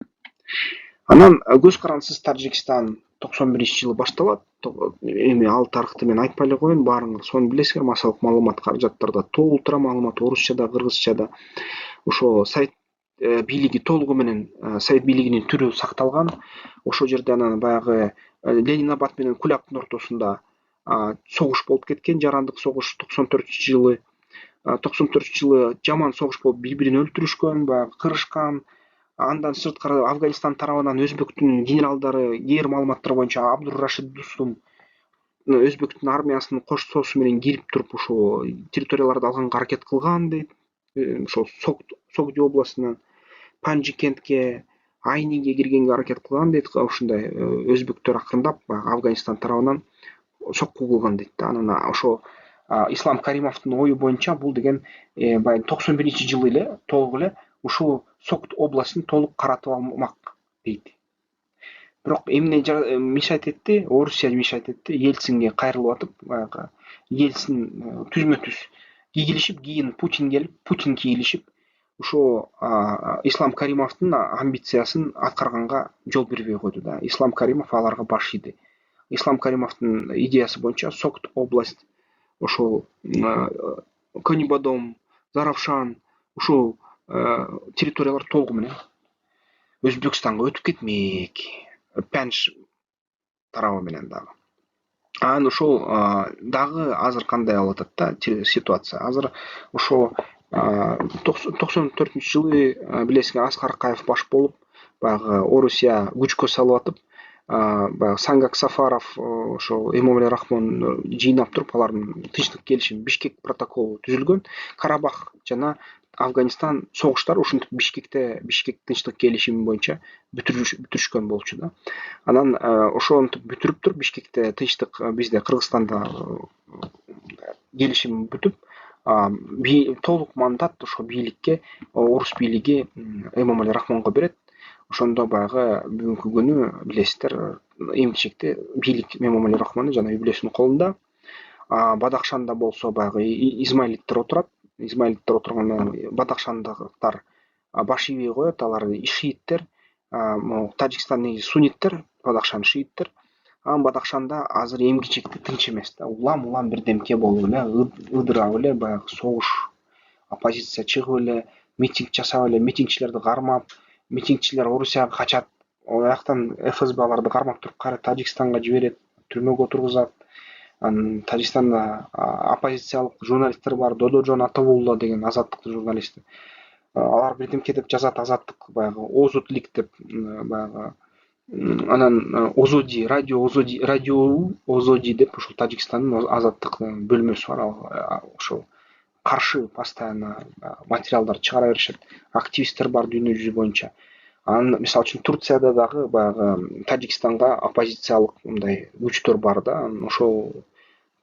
Анан көз карансыз Тажикстан 91-жылы башталат. эми ал тарыхты мен айтпай эле коеюн, баарыңар сону билесиңер. Массалык маалымат каражаттарда толтура маалымат орусчада, кыргызчада. Ошо сайт бийлиги толугу менен сайт бийлигинин түрү сакталган. Ошол жерде анан баягы Ленинабад менен Кулактын ортосунда согуш болуп кеткен, жарандык согуш 94-жылы. 94-жылы жаман согуш болуп бири бирин өлтүрүшкөн, баягы кырышкан. Андан сырткары Афганистан тарабынан өзбектин генералдары кээ бир маалыматтар боюнча Абдурашид Дустум өзбектин армиясынын коштоосу менен кирип туруп ошо территорияларды алганга аракет кылган дейт. Ошол Согди областынан Панжи кентке, Айниге киргенге аракет кылган дейт. Ушундай өзбектөр акырындап Афганистан тарабынан сокку кылган дейт да. Анан ошо Ислам Каримовдун ою боюнча бул деген баягы 91-жылы эле толук эле ушул Согд областын толук каратып алмак дейт. Бирок эмне мешать этти? Орусия мешать этти. Ельцинге кайрылып атып, баягы Ельцин түзмө-түз кийилишип, кийин Путин келип, Путин кийилишип, ошо Ислам Каримовдун амбициясын аткарганга жол бербей койду да. Ислам Каримов аларга баш ийди. Ислам Каримовдун идеясы боюнча Согд область, ошол Көнибодом, Заравшан, ушул территориялар толугу менен Өзбекстанга өтүп кетмек. Пенш тарабы менен дагы. Анан ошол дагы азыр кандай болуп атат да ситуация. Азыр ошо 94-жылы билесиңер Аскар Акаев баш болуп, баягы Орусия күчкө салып атып, баягы Сангак Сафаров, ошол Эмомали Рахмон жыйнап туруп, алардын тынчтык келишим Бишкек протоколу түзүлгөн. Карабах жана Афганистан согуштары ушинтип Бишкек тынчтык келишими боюнча бүтүрүшкөн болчу да. Анан ошентип бүтүрүп туруп Бишкекте тынчтык, бизде Кыргызстанда келишим бүтүп, толук мандат ошо бийликке орус бийлиги Эмомали Рахмонго берет. Ошондо баягы бүгүнкү күнү билесиздер, эмгичекте бийлик Эмомали Рахмондун жана үй бүлөсүнүн колунда. Бадахшанда болсо баягы Измаилиттер отурат. Измаилиттер отургандан Бадахшандыктар баш ийбей коет. Алар шииттер. Тажикстан негизи сунниттер, Бадахшан шииттер. Анан Бадахшанда азыр эмгичекте тынч эмес да. Улам бирдемке болуп эле, ыдырап эле, баягы согуш, оппозиция чыгып эле, митинг жасап эле, митингчилерди кармап, митингчилер Орусияга качат. Ал жактан ФСБ аларды кармап туруп кайра Тажикстанга жиберет, түрмөгө отургузат. Анан Тажикстанда оппозициялык журналисттер бар, Додожон Атабулла деген азаттыктын журналисти. Алар бирдемке деп жазат, азаттык баягы Озутлик деп, баягы анан Озоди, радио Озоди деп ушул Тажикстандын азаттык бөлмөсү бар. Ошол каршы постоянно материалдар чыгара беришет. Активисттер бар дүйнө жүзү боюнча. Анан мисалы үчүн Турцияда дагы баягы Тажикстанга оппозициялык мындай күчтөр бар да. Ошол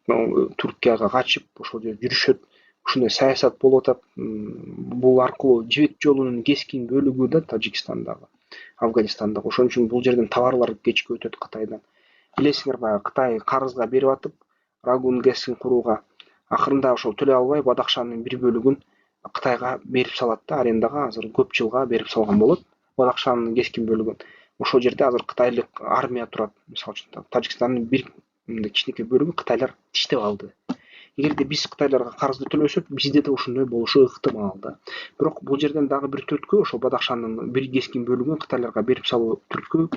Түркияга качып, ошол жерде жүрүшөт. Ушундай саясат болуп атат. Бул аркылуу жибек жолунун кескин бөлүгү да Тажикстандагы, Афганистандагы. Ошон үчүн бул жерден товарлар кечке өтөт Кытайдан. Билесиңер, баягы Кытай карызга берип атып, Рагун ГЭСин курууга. Акырында ошол төлөй албай Бадахшанын бир бөлүгүн Кытайга берип салат да, арендаға. Азыр көп жылга берип салган болот Бадахшанын кескин бөлүгүн. Ошол жерде азыр кытайлык армия турат. Мисалы үчүн Тажикстандын бир кичинекей бөлүгүн кытайлар тиштеп алды. Эгерде биз кытайларга карызды төлөсөк, бизде да ошондой болушу ыктымал да. Бирок бул жерден дагы бир түрткү, ошол Бадахшанын бир кескин бөлүгүн кытайларга берип салуу түрткү,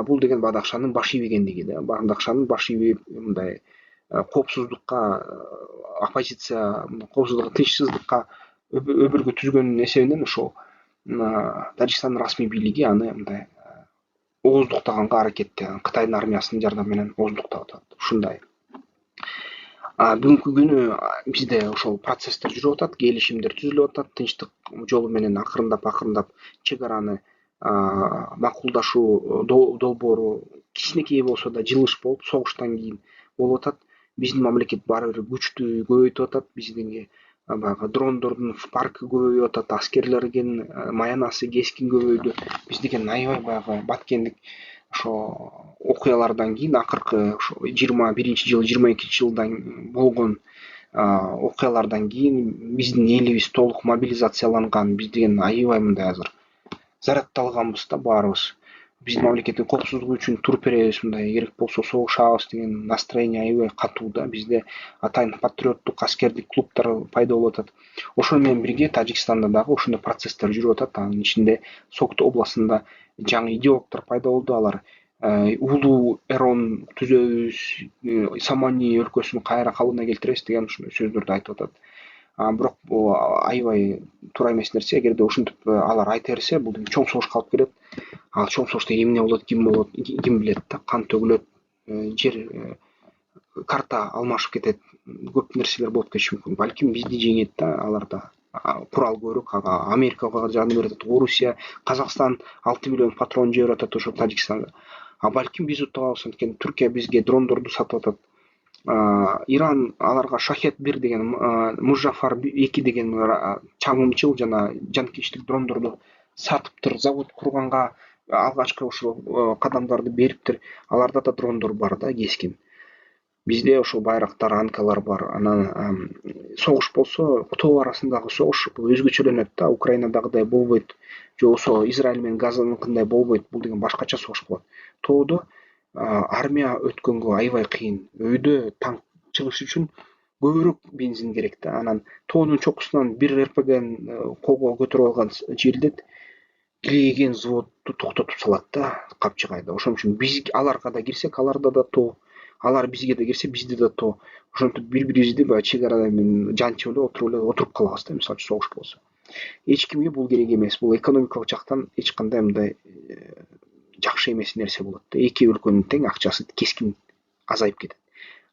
бул деген Бадахшанын баш ийбегендиги да. Бадахшанын баш ийбей мындай коопсуздукка, оппозиция, коопсуздукка, тынчсыздыкка өбүргө түзгөнүнүн эсебинен ошол Тажикстандын расмий бийлиги аны мындай ооздуктаганга аракетте, Кытайдын армиясынын жардамы менен ооздуктап атат. Ушундай. Бүгүнкү күнү бизде ошол процесстер жүрүп атат, келишимдер түзүлүп атат, тынчтык жолу менен акырындап чек араны макулдашуу долбоору кичинекей болсо да жылыш болуп, согуштан кийин болуп атат. Биздин мамлекет баары бир күчтү көбөйтүп атат. Биздин баягы дрондордун паркы көбөйүп атат, аскерлердин маянасы кескин көбөйдү. Биз деген аябай баягы баткендик ошо окуялардан кийин, акыркы ошо 21-жылы, 22-жылдан болгон окуялардан кийин биздин элибиз толук мобилизацияланган. Биз деген аябай мындай азыр зарядталганбыз да баарыбыз. биздин мамлекеттин коопсуздугу үчүн туруп беребиз, мындай керек болсо согушабыз деген настроение аябай катуу да. Бизде атайын патриоттук аскердик клубдар пайда болуп атат. Ошол менен бирге Тажикстанда дагы ошондой процесстер жүрүп атат. Анын ичинде Сокто областында жаңы идеологдор пайда болду. Алар улуу эрон түзөбүз, Самани өлкөсүн кайра калыбына келтиребиз деген ушундай сөздөрдү айтып атат. Бирок бул аябай туура эмес нерсе. Эгерде ушинтип алар айта берсе, бул чоң согушка алып келет. Ал чоң согушта эмне болот, ким билет да, кан төгүлөт, жер карта алмашып кетет, көп нерселер болуп кетиши мүмкүн. Балким бизди жеңет да, аларда курал көбүрөөк, Америкага жардам берип атат, Орусия, Казакстан 6 миллион патрон жиберип атат ошо Тажикстанга. Балким биз утуп алабыз, анткени Түркия бизге дрондорду сатып атат. Иран аларга Шахет-1 деген, Мужафар-2 деген чагымчыл жана жанкечтик дрондорду сатыптыр, завод курганга алгачкы ошол кадамдарды бериптир. Аларда да дрондор бар да, кескин. Бизде ошол байрактар, анкалар бар. Анан согуш болсо, тоо арасындагы согуш бул өзгөчөлөнөт да. Украинадагыдай болбойт, же болбосо Израиль менен Газаныкындай болбойт. Бул деген башкача согуш болот. Тоодо армия өткөнгө аябай кыйын. Өйдө танк чыгыш үчүн көбүрөөк бензин керек да. Анан тоонун чокусунан бир РПГ колго көтөрүп алган жердет килейген взводду токтотуп салат да, Капчыгайда. Ошон үчүн биз аларга да кирсек, аларда да тоо. Алар бизге да кирсе, бизде да тоо. Ошентип бири-бирибизди баягы чек арада жанчып эле отуруп калабыз да, мисалы үчүн согуш болсо. Эч кимге бул керек эмес. Бул экономикалык жактан эч кандай мындай жакшы эмес нерсе болот да. Эки өлкөнүн тең акчасы кескин азайып кетет.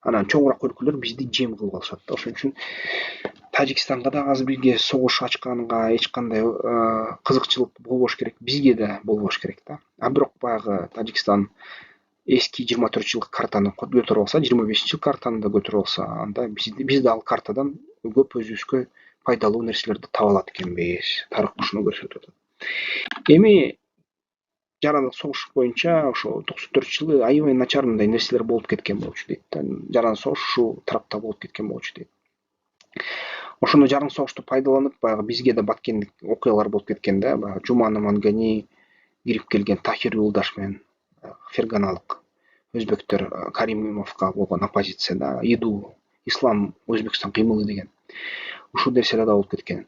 Анан чоңураак өлкөлөр бизди жем кылып алышат да. Ошон үчүн Тажикстанга да азыр бизге согуш ачканга эч кандай кызыкчылык болбош керек, бизге да болбош керек да. Бирок баягы Тажикстан эски 24 жылдык картаны көтөрүп алса, 25-жыл картаны да көтөрүп алса, анда биз да ал картадан көп өзүбүзгө пайдалуу нерселерди таба алат экенбиз. Тарых ушуну көрсөтүп атат. Эми жарандык согуш боюнча ошо 94-жылы аябай начар мындай нерселер болуп кеткен болчу дейт да. Жарандык согуш ушул тарапта болуп кеткен болчу дейт. Ошондо жарандык согушту пайдаланып, баягы бизге да баткендик окуялар болуп кеткен да. Баягы Жумана Мангани кирип келген Тахир Юлдаш менен ферганалык өзбектөр Каримовго болгон оппозиция да, ИДУ, Ислам Өзбекстан кыймылы деген. Ушул нерселер да болуп кеткен.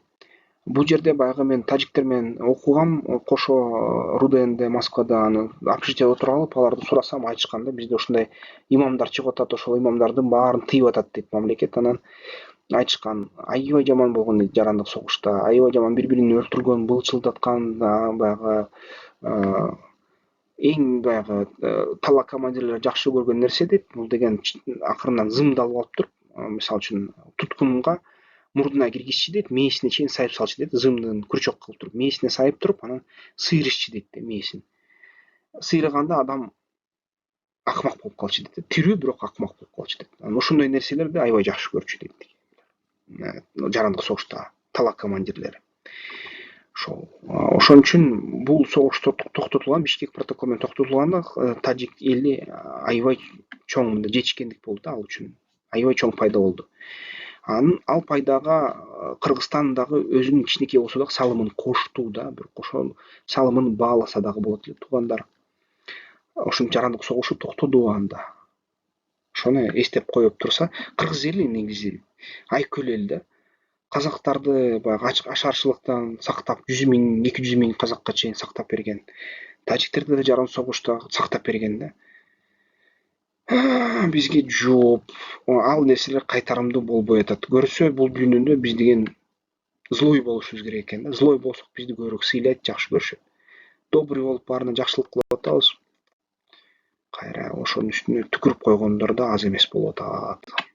Бул жерде баягы мен тажиктер менен окугам, кошо РУДНде Москвада аны общежитиеде отуруп алып, аларды сурасам, айтышкан да, бизде ушундай имамдар чыгып атат, ошол имамдардын баарын тыйып атат дейт мамлекет. Анан айтышкан, аябай жаман болгон дейт жарандык согушта, аябай жаман бири-бирин өлтүргөн, былчылдаткан, баягы эң баягы талла командирлер жакшы көргөн нерсе дейт. Бул деген акырынан зымдалып алып туруп, мисалы үчүн туткунга мурдуна киргизчи дейт, мээсине чейин сайып салчу дейт, зымдын крючок кылып туруп, мээсине сайып туруп, анан сыйрышчы дейт, мээсин. Сыйраганда адам акмак болуп калчу дейт, тирүү бирок акмак болуп калчу дейт. Анан ошондой нерселерди аябай жакшы көрчү дейт. Жарандык согушта талла командирлери. Ошон үчүн бул согушту токтотулган, Бишкек протокол менен токтотулганда тажик эли аябай чоң жетишкендик болду ал үчүн. Аябай чоң пайда болду. Ал пайдага Кыргызстан дагы өзүнүн кичинекей болсо дагы салымын кошту да, бирок ошол салымын бааласа дагы болот эле туугандар. Ошон жарандык согушу токтоду анда. Ошону эстеп коюп турса, кыргыз эли негизи айкөл эл да. Казактарды баягы ашарчылыктан сактап 100 миң, 200 миң казакка чейин сактап берген. Тажиктерди да жарандык согушта сактап берген да. Бизге жооп, ал нерселер кайтарымдуу болбой атат. Көрсө бул дүйнөдө биз деген злой болушубуз керек экен да. Злой болсок бизди көбүрөөк сыйлайт, жакшы көрүшөт. Добрый болуп баарына жакшылык кылып атабыз. Кайра ошонун үстүнө түкүрүп койгондор да аз эмес болуп атат.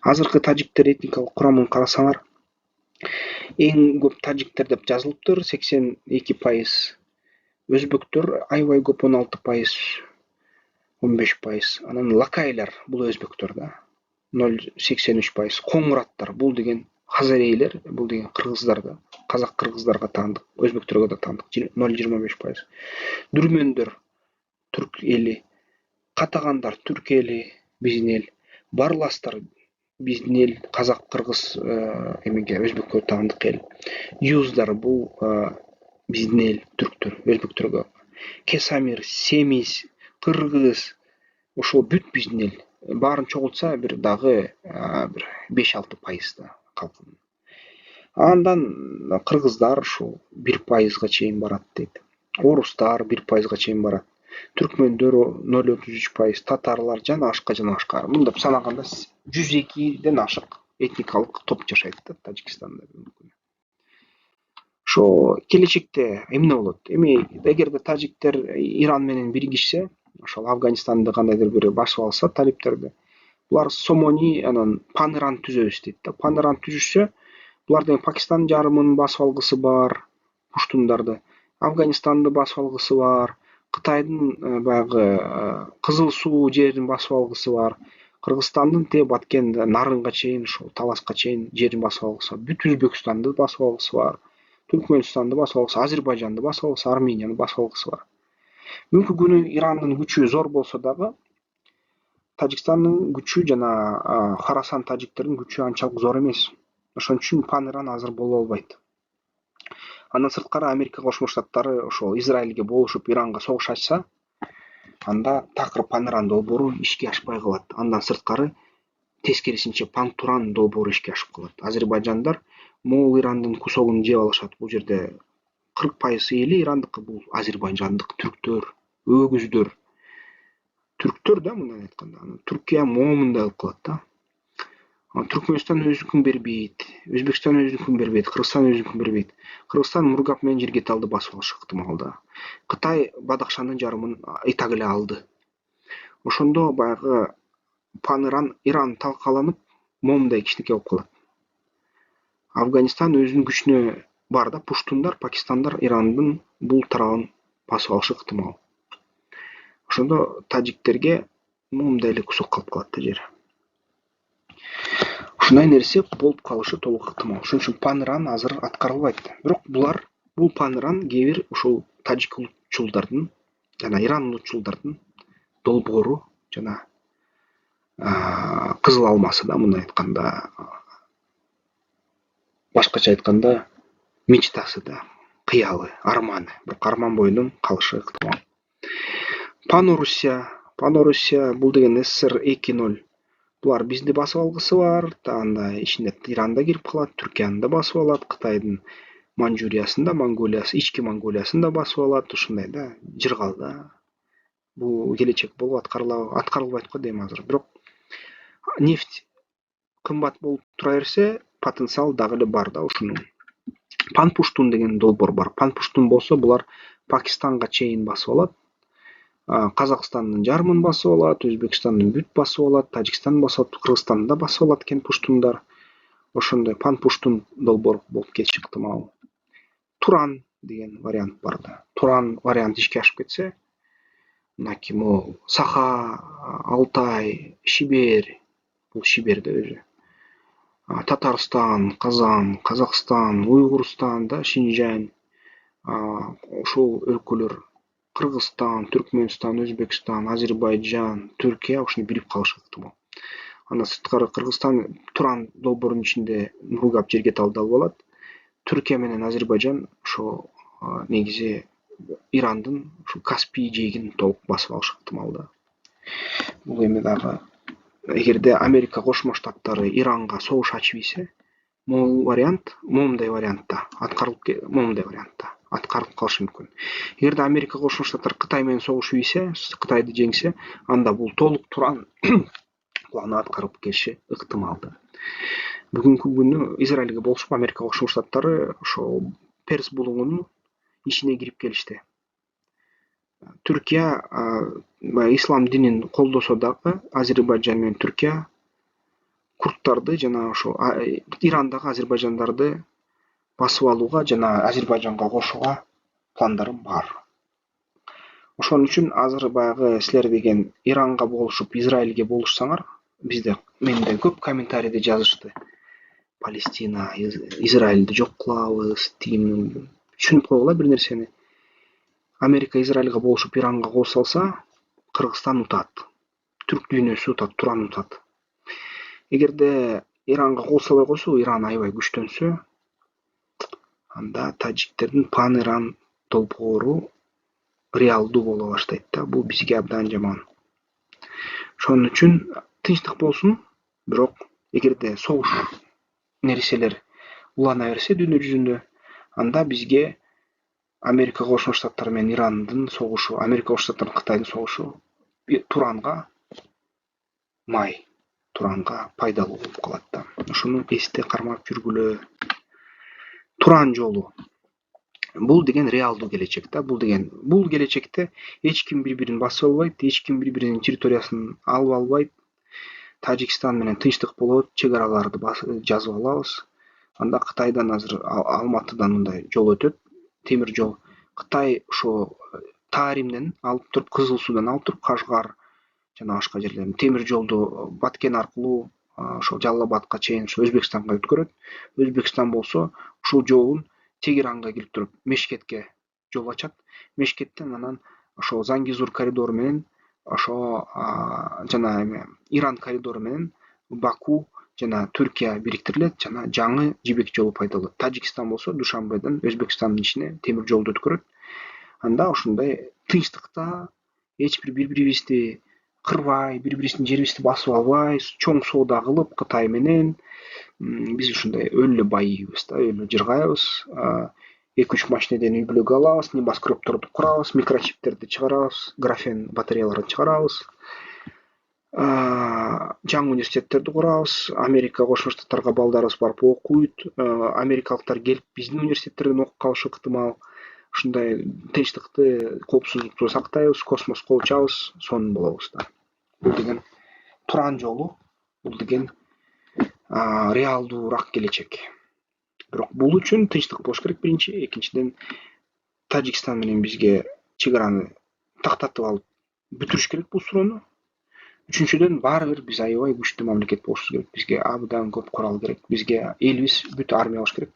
Азыркы тажиктер этникалык курамын карасаңар, эң көп тажиктер деп жазылыптыр 82%, өзбектөр аябай көп 16%, 15%. Анан лакайлар бул өзбектөр да 0,83%. Коңмураттар бул деген хазарейлер, бул деген кыргыздар да, казак кыргыздарга таандык, өзбектөргө да таандык 0,25%. Дүрмөндөр түрк эли, катагандар түрк эли, биздин эл, барластар биздин эл, казак кыргыз эмеге өзбеккө таандык эл. Юздар бул биздин эл, түрктөр, өзбектөргө Кесамир, Семиз, Кыргыз, ошол бүт биздин эл. Баарын чогултса бир дагы бир 5-6% да калкынын. Андан кыргыздар ушул 1%га чейин барат дейт. Орустар 1%га чейин барат. Түркмөндөр 0,33%, татарлар жана башка. Мындап санаганда 102ден ашык этникалык топ жашайт да Тажикстанда. Ошо келечекте эмне болот? Эми эгерде тажиктер Иран менен биригишсе, ошол Афганистанды кандайдыр бир басып алса талиптерди, булар Сомони анан Пан-Иран түзөбүз дейт да. Пан-Иран түзүшсө, булардын Пакистан жарымын басып алгысы бар, пуштундарды, Афганистанды басып алгысы бар, Кытайдын баягы Кызыл Суу жерин басып алгысы бар, Кыргызстандын те баткен Нарынга чейин, ошол Таласка чейин жерин басып алгысы бар, бүт Өзбекстанды басып алгысы бар, Түркмөнстанды басып алгысы, Азербайжанды басып алгысы, Арменияны басып алгысы бар. Бүгүнкү күнү Ирандын күчү зор болсо дагы, Тажикстандын күчү жана Харасан тажиктердин күчү анчалык зор эмес. Ошон үчүн Пан-Иран азыр боло албайт. Андан сырткары Америка Кошмо Штаттары ошол Израилге болушуп Иранга согуш ачса, анда такыр Пан-Иран долбоору ишке ашпай калат. Андан сырткары тескерисинче Пан-Туран долбоору ишке ашып калат. Азербайжандар могул Ирандын кусогун жеп алышат. Бул жерде 40% эли Ирандыкы, бул азербайжандык түрктөр, өгүздөр. Түрктөр да мындан айтканда. Түркия момундай кылып калат да. Түркмөнстан өзүнүкүн бербейт, Өзбекстан өзүнүкүн бербейт, Кыргызстан өзүнүкүн бербейт. Кыргызстан Мургап менен Жиргеталды басып алышы ыктымал да. Кытай Бадахшандын жарымын и так эле алды. Ошондо баягы Пан-Иран Иран талкаланып, момундай кичинекей болуп калат. Афганистан өзүнүн күчүнө бар да, пуштундар, пакистандар Ирандын бул тарабын басып алышы ыктымал. Ошондо тажиктерге момундай эле кусок калып калат да жер. Ушундай нерсе болуп калышы толук ыктымал. Ошон үчүн Пан-Иран азыр аткарылбайт. Бирок бул Пан-Иран кээ бир ушул тажик улутчулдардын жана Иран улутчулдардын долбоору жана кызыл алмасы да, мындай айтканда. Башкача айтканда, мечтасы да, кыялы, арманы. Бирок арман боюндан калышы ыктымал. Пан-Орусия бул деген СССР 2.0. Булар бизди басып алгысы бар, анда ичинде Иран да кирип калат, Түркияны да басып алат, Кытайдын Манчжуриясын да, Монголиясын, ички Монголиясын да басып алат, ушундай да, жыргал да. Бул келечек болуп аткарылбайт го дейм азыр. Бирок нефть кымбат болуп тура берсе, потенциал дагы эле бар да ушунун. Пан-Пуштун деген долбоор бар. Пан-Пуштун болсо, булар Пакистанга чейин басып алат, Казакстандын жарымын басып алат, Өзбекстандын бүт басып алат, Тажикстан басып алат, Кыргызстанды да басып алат экен пуштундар. Ошондой Пан-Пуштун долбоор болуп кетиши ыктымал. Туран деген вариант бар да. Туран вариант ишке ашып кетсе, мынакей могул Саха, Алтай, Шибер, бул Шиберде өзү. Татарстан, Казан, Казакстан, Уйгурстан да, Шинжань, ошол өлкөлөр Кыргызстан, Түркмөнстан, Өзбекстан, Азербайжан, Түркия ушуну бирип калышы ыктымал. Андан сырткары Кыргызстан Туран долбоорунун ичинде Нургап Жиргеталды алып алат. Түркия менен Азербайжан ошо негизи Ирандын ушу Каспий жээгин толук басып алышы ыктымал да. Бул эми дагы эгерде Америка Кошмо Штаттары Иранга согуш ачып ийсе, момундай вариантта аткарылып калышы мүмкүн. Эгерде Америка Кошмо Штаттары Кытай менен согушуп ийсе, Кытайды жеңсе, анда бул толук Туран планы аткарылып келиши ыктымал да. Бүгүнкү күнү Израилге болушуп Америка Кошмо Штаттары ошо Перс булуңунун ичине кирип келишти. Түркия ислам динин колдосо дагы Азербайжан менен Түркия курдтарды жана ошо Ирандагы азербайжандарды басып алууга жана Азербайжанга кошууга пландарым бар. Ошон үчүн азыр баягы силер деген Иранга болушуп Израилге болушсаңар, менде көп комментарийде жазышты. Палестина, Израилди жок кылабыз, тигин. Түшүнүп койгула бир нерсени. Америка Израилга болушуп Иранга кол салса, Кыргызстан утат. Түрк дүйнөсү утат, Туран утат. Эгерде Иранга кол салбай койсо, Иран аябай реалдуу боло баштайт да. Бул бизге абдан жаман. Ошон үчүн тынчтык болсун, бирок эгерде согуш нерселер улана берсе дүйнө жүзүндө, анда бизге Америка Кошмо Штаттары менен Ирандын согушу, Америка Кошмо Штаттары менен Кытайдын согушу туранга май, туранга пайдалуу болуп калат да. Ошону эсте кармап жүргүлө. Туран жолу. Бул деген реалдуу келечек да. Бул келечекте эч ким бири-бирин басып албайт, эч ким бири-биринин территориясын алып албайт. Тажикстан менен тынчтык болот, чек араларды жазып алабыз. Анда Кытайдан азыр Алматыдан мындай жол өтөт, темир жол. Кытай ошо Тааримден алып туруп, Кызыл Суудан алып туруп, Кашгар жана башка жерлерден темир жолду Баткен аркылуу ошо Жалал Абадка чейин ошо Өзбекстанга өткөрөт. Өзбекстан болсо ушул жолун Тегеранга кирип туруп Мешкетке жол ачат. Мешкеттен анан ошо Зангизур коридору менен ошо жана Иран коридору менен Баку жана Түркия бириктирилет жана жаңы жибек жолу пайда болот. Тажикстан болсо Душанбеден Өзбекстандын ичине темир жолду өткөрөт. Анда ушундай тынчтыкта эч бир бири-бирибизди кырбай, бири-бирибиздин жерибизди басып албай, чоң соода кылып Кытай менен биз ушундай өлө байыйбыз да, өлө жыргайбыз. 2-3 машинеден үй бүлөгү алабыз, небоскрепторду курабыз, микрочиптерди чыгарабыз, графен батареяларды чыгарабыз. Жаңы университеттерди курабыз, Америка Кошмо Штаттарга балдарыбыз барып окуйт, америкалыктар келип биздин университеттерден окуп калышы ыктымал. Ушундай тынчтыкты, коопсуздукту сактайбыз, космоско учабыз, сонун болобуз да. Бул деген туран жолу, бул деген реалдуураак келечек. Бирок бул үчүн тынчтык болуш керек биринчи, экинчиден Тажикстан менен бизге чек араны тактатып алып бүтүрүш керек бул суроону. Үчүнчүдөн баары бир биз аябай күчтүү мамлекет болушубуз керек. Бизге абдан көп курал керек. Бизге элибиз бүт армия болуш керек.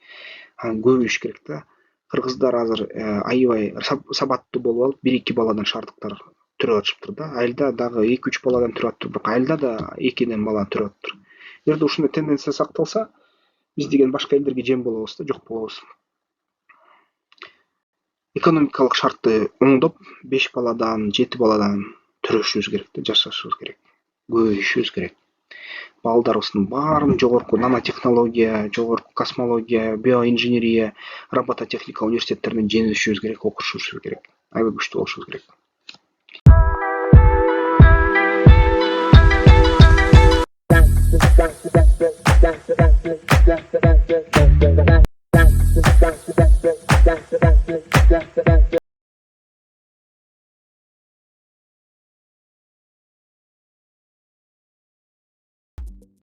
Анан көбөйүш керек да. Кыргыздар азыр аябай сабаттуу болуп алып, 1-2 баладан шаардыктар түрөп атышыптыр да. Айылда дагы 2-3 баладан түрөп атыптыр, бирок айылда да 2ден баладан түрөп атыптыр. Эгерде ушундай тенденция сакталса, биз деген башка элдерге жем болобуз да, жок болобуз. Экономикалык шартты оңдоп, 5 баладан, 7 баладан төрөшүбүз керек да, жашашыбыз керек. Көбөйүшүбүз керек. Балдарыбыздын баарын жогорку нанотехнология, жогорку космология, биоинженерия, робототехника университеттеринен жеңишибиз керек, окушубуз керек. Аябай күчтүү болушубуз керек.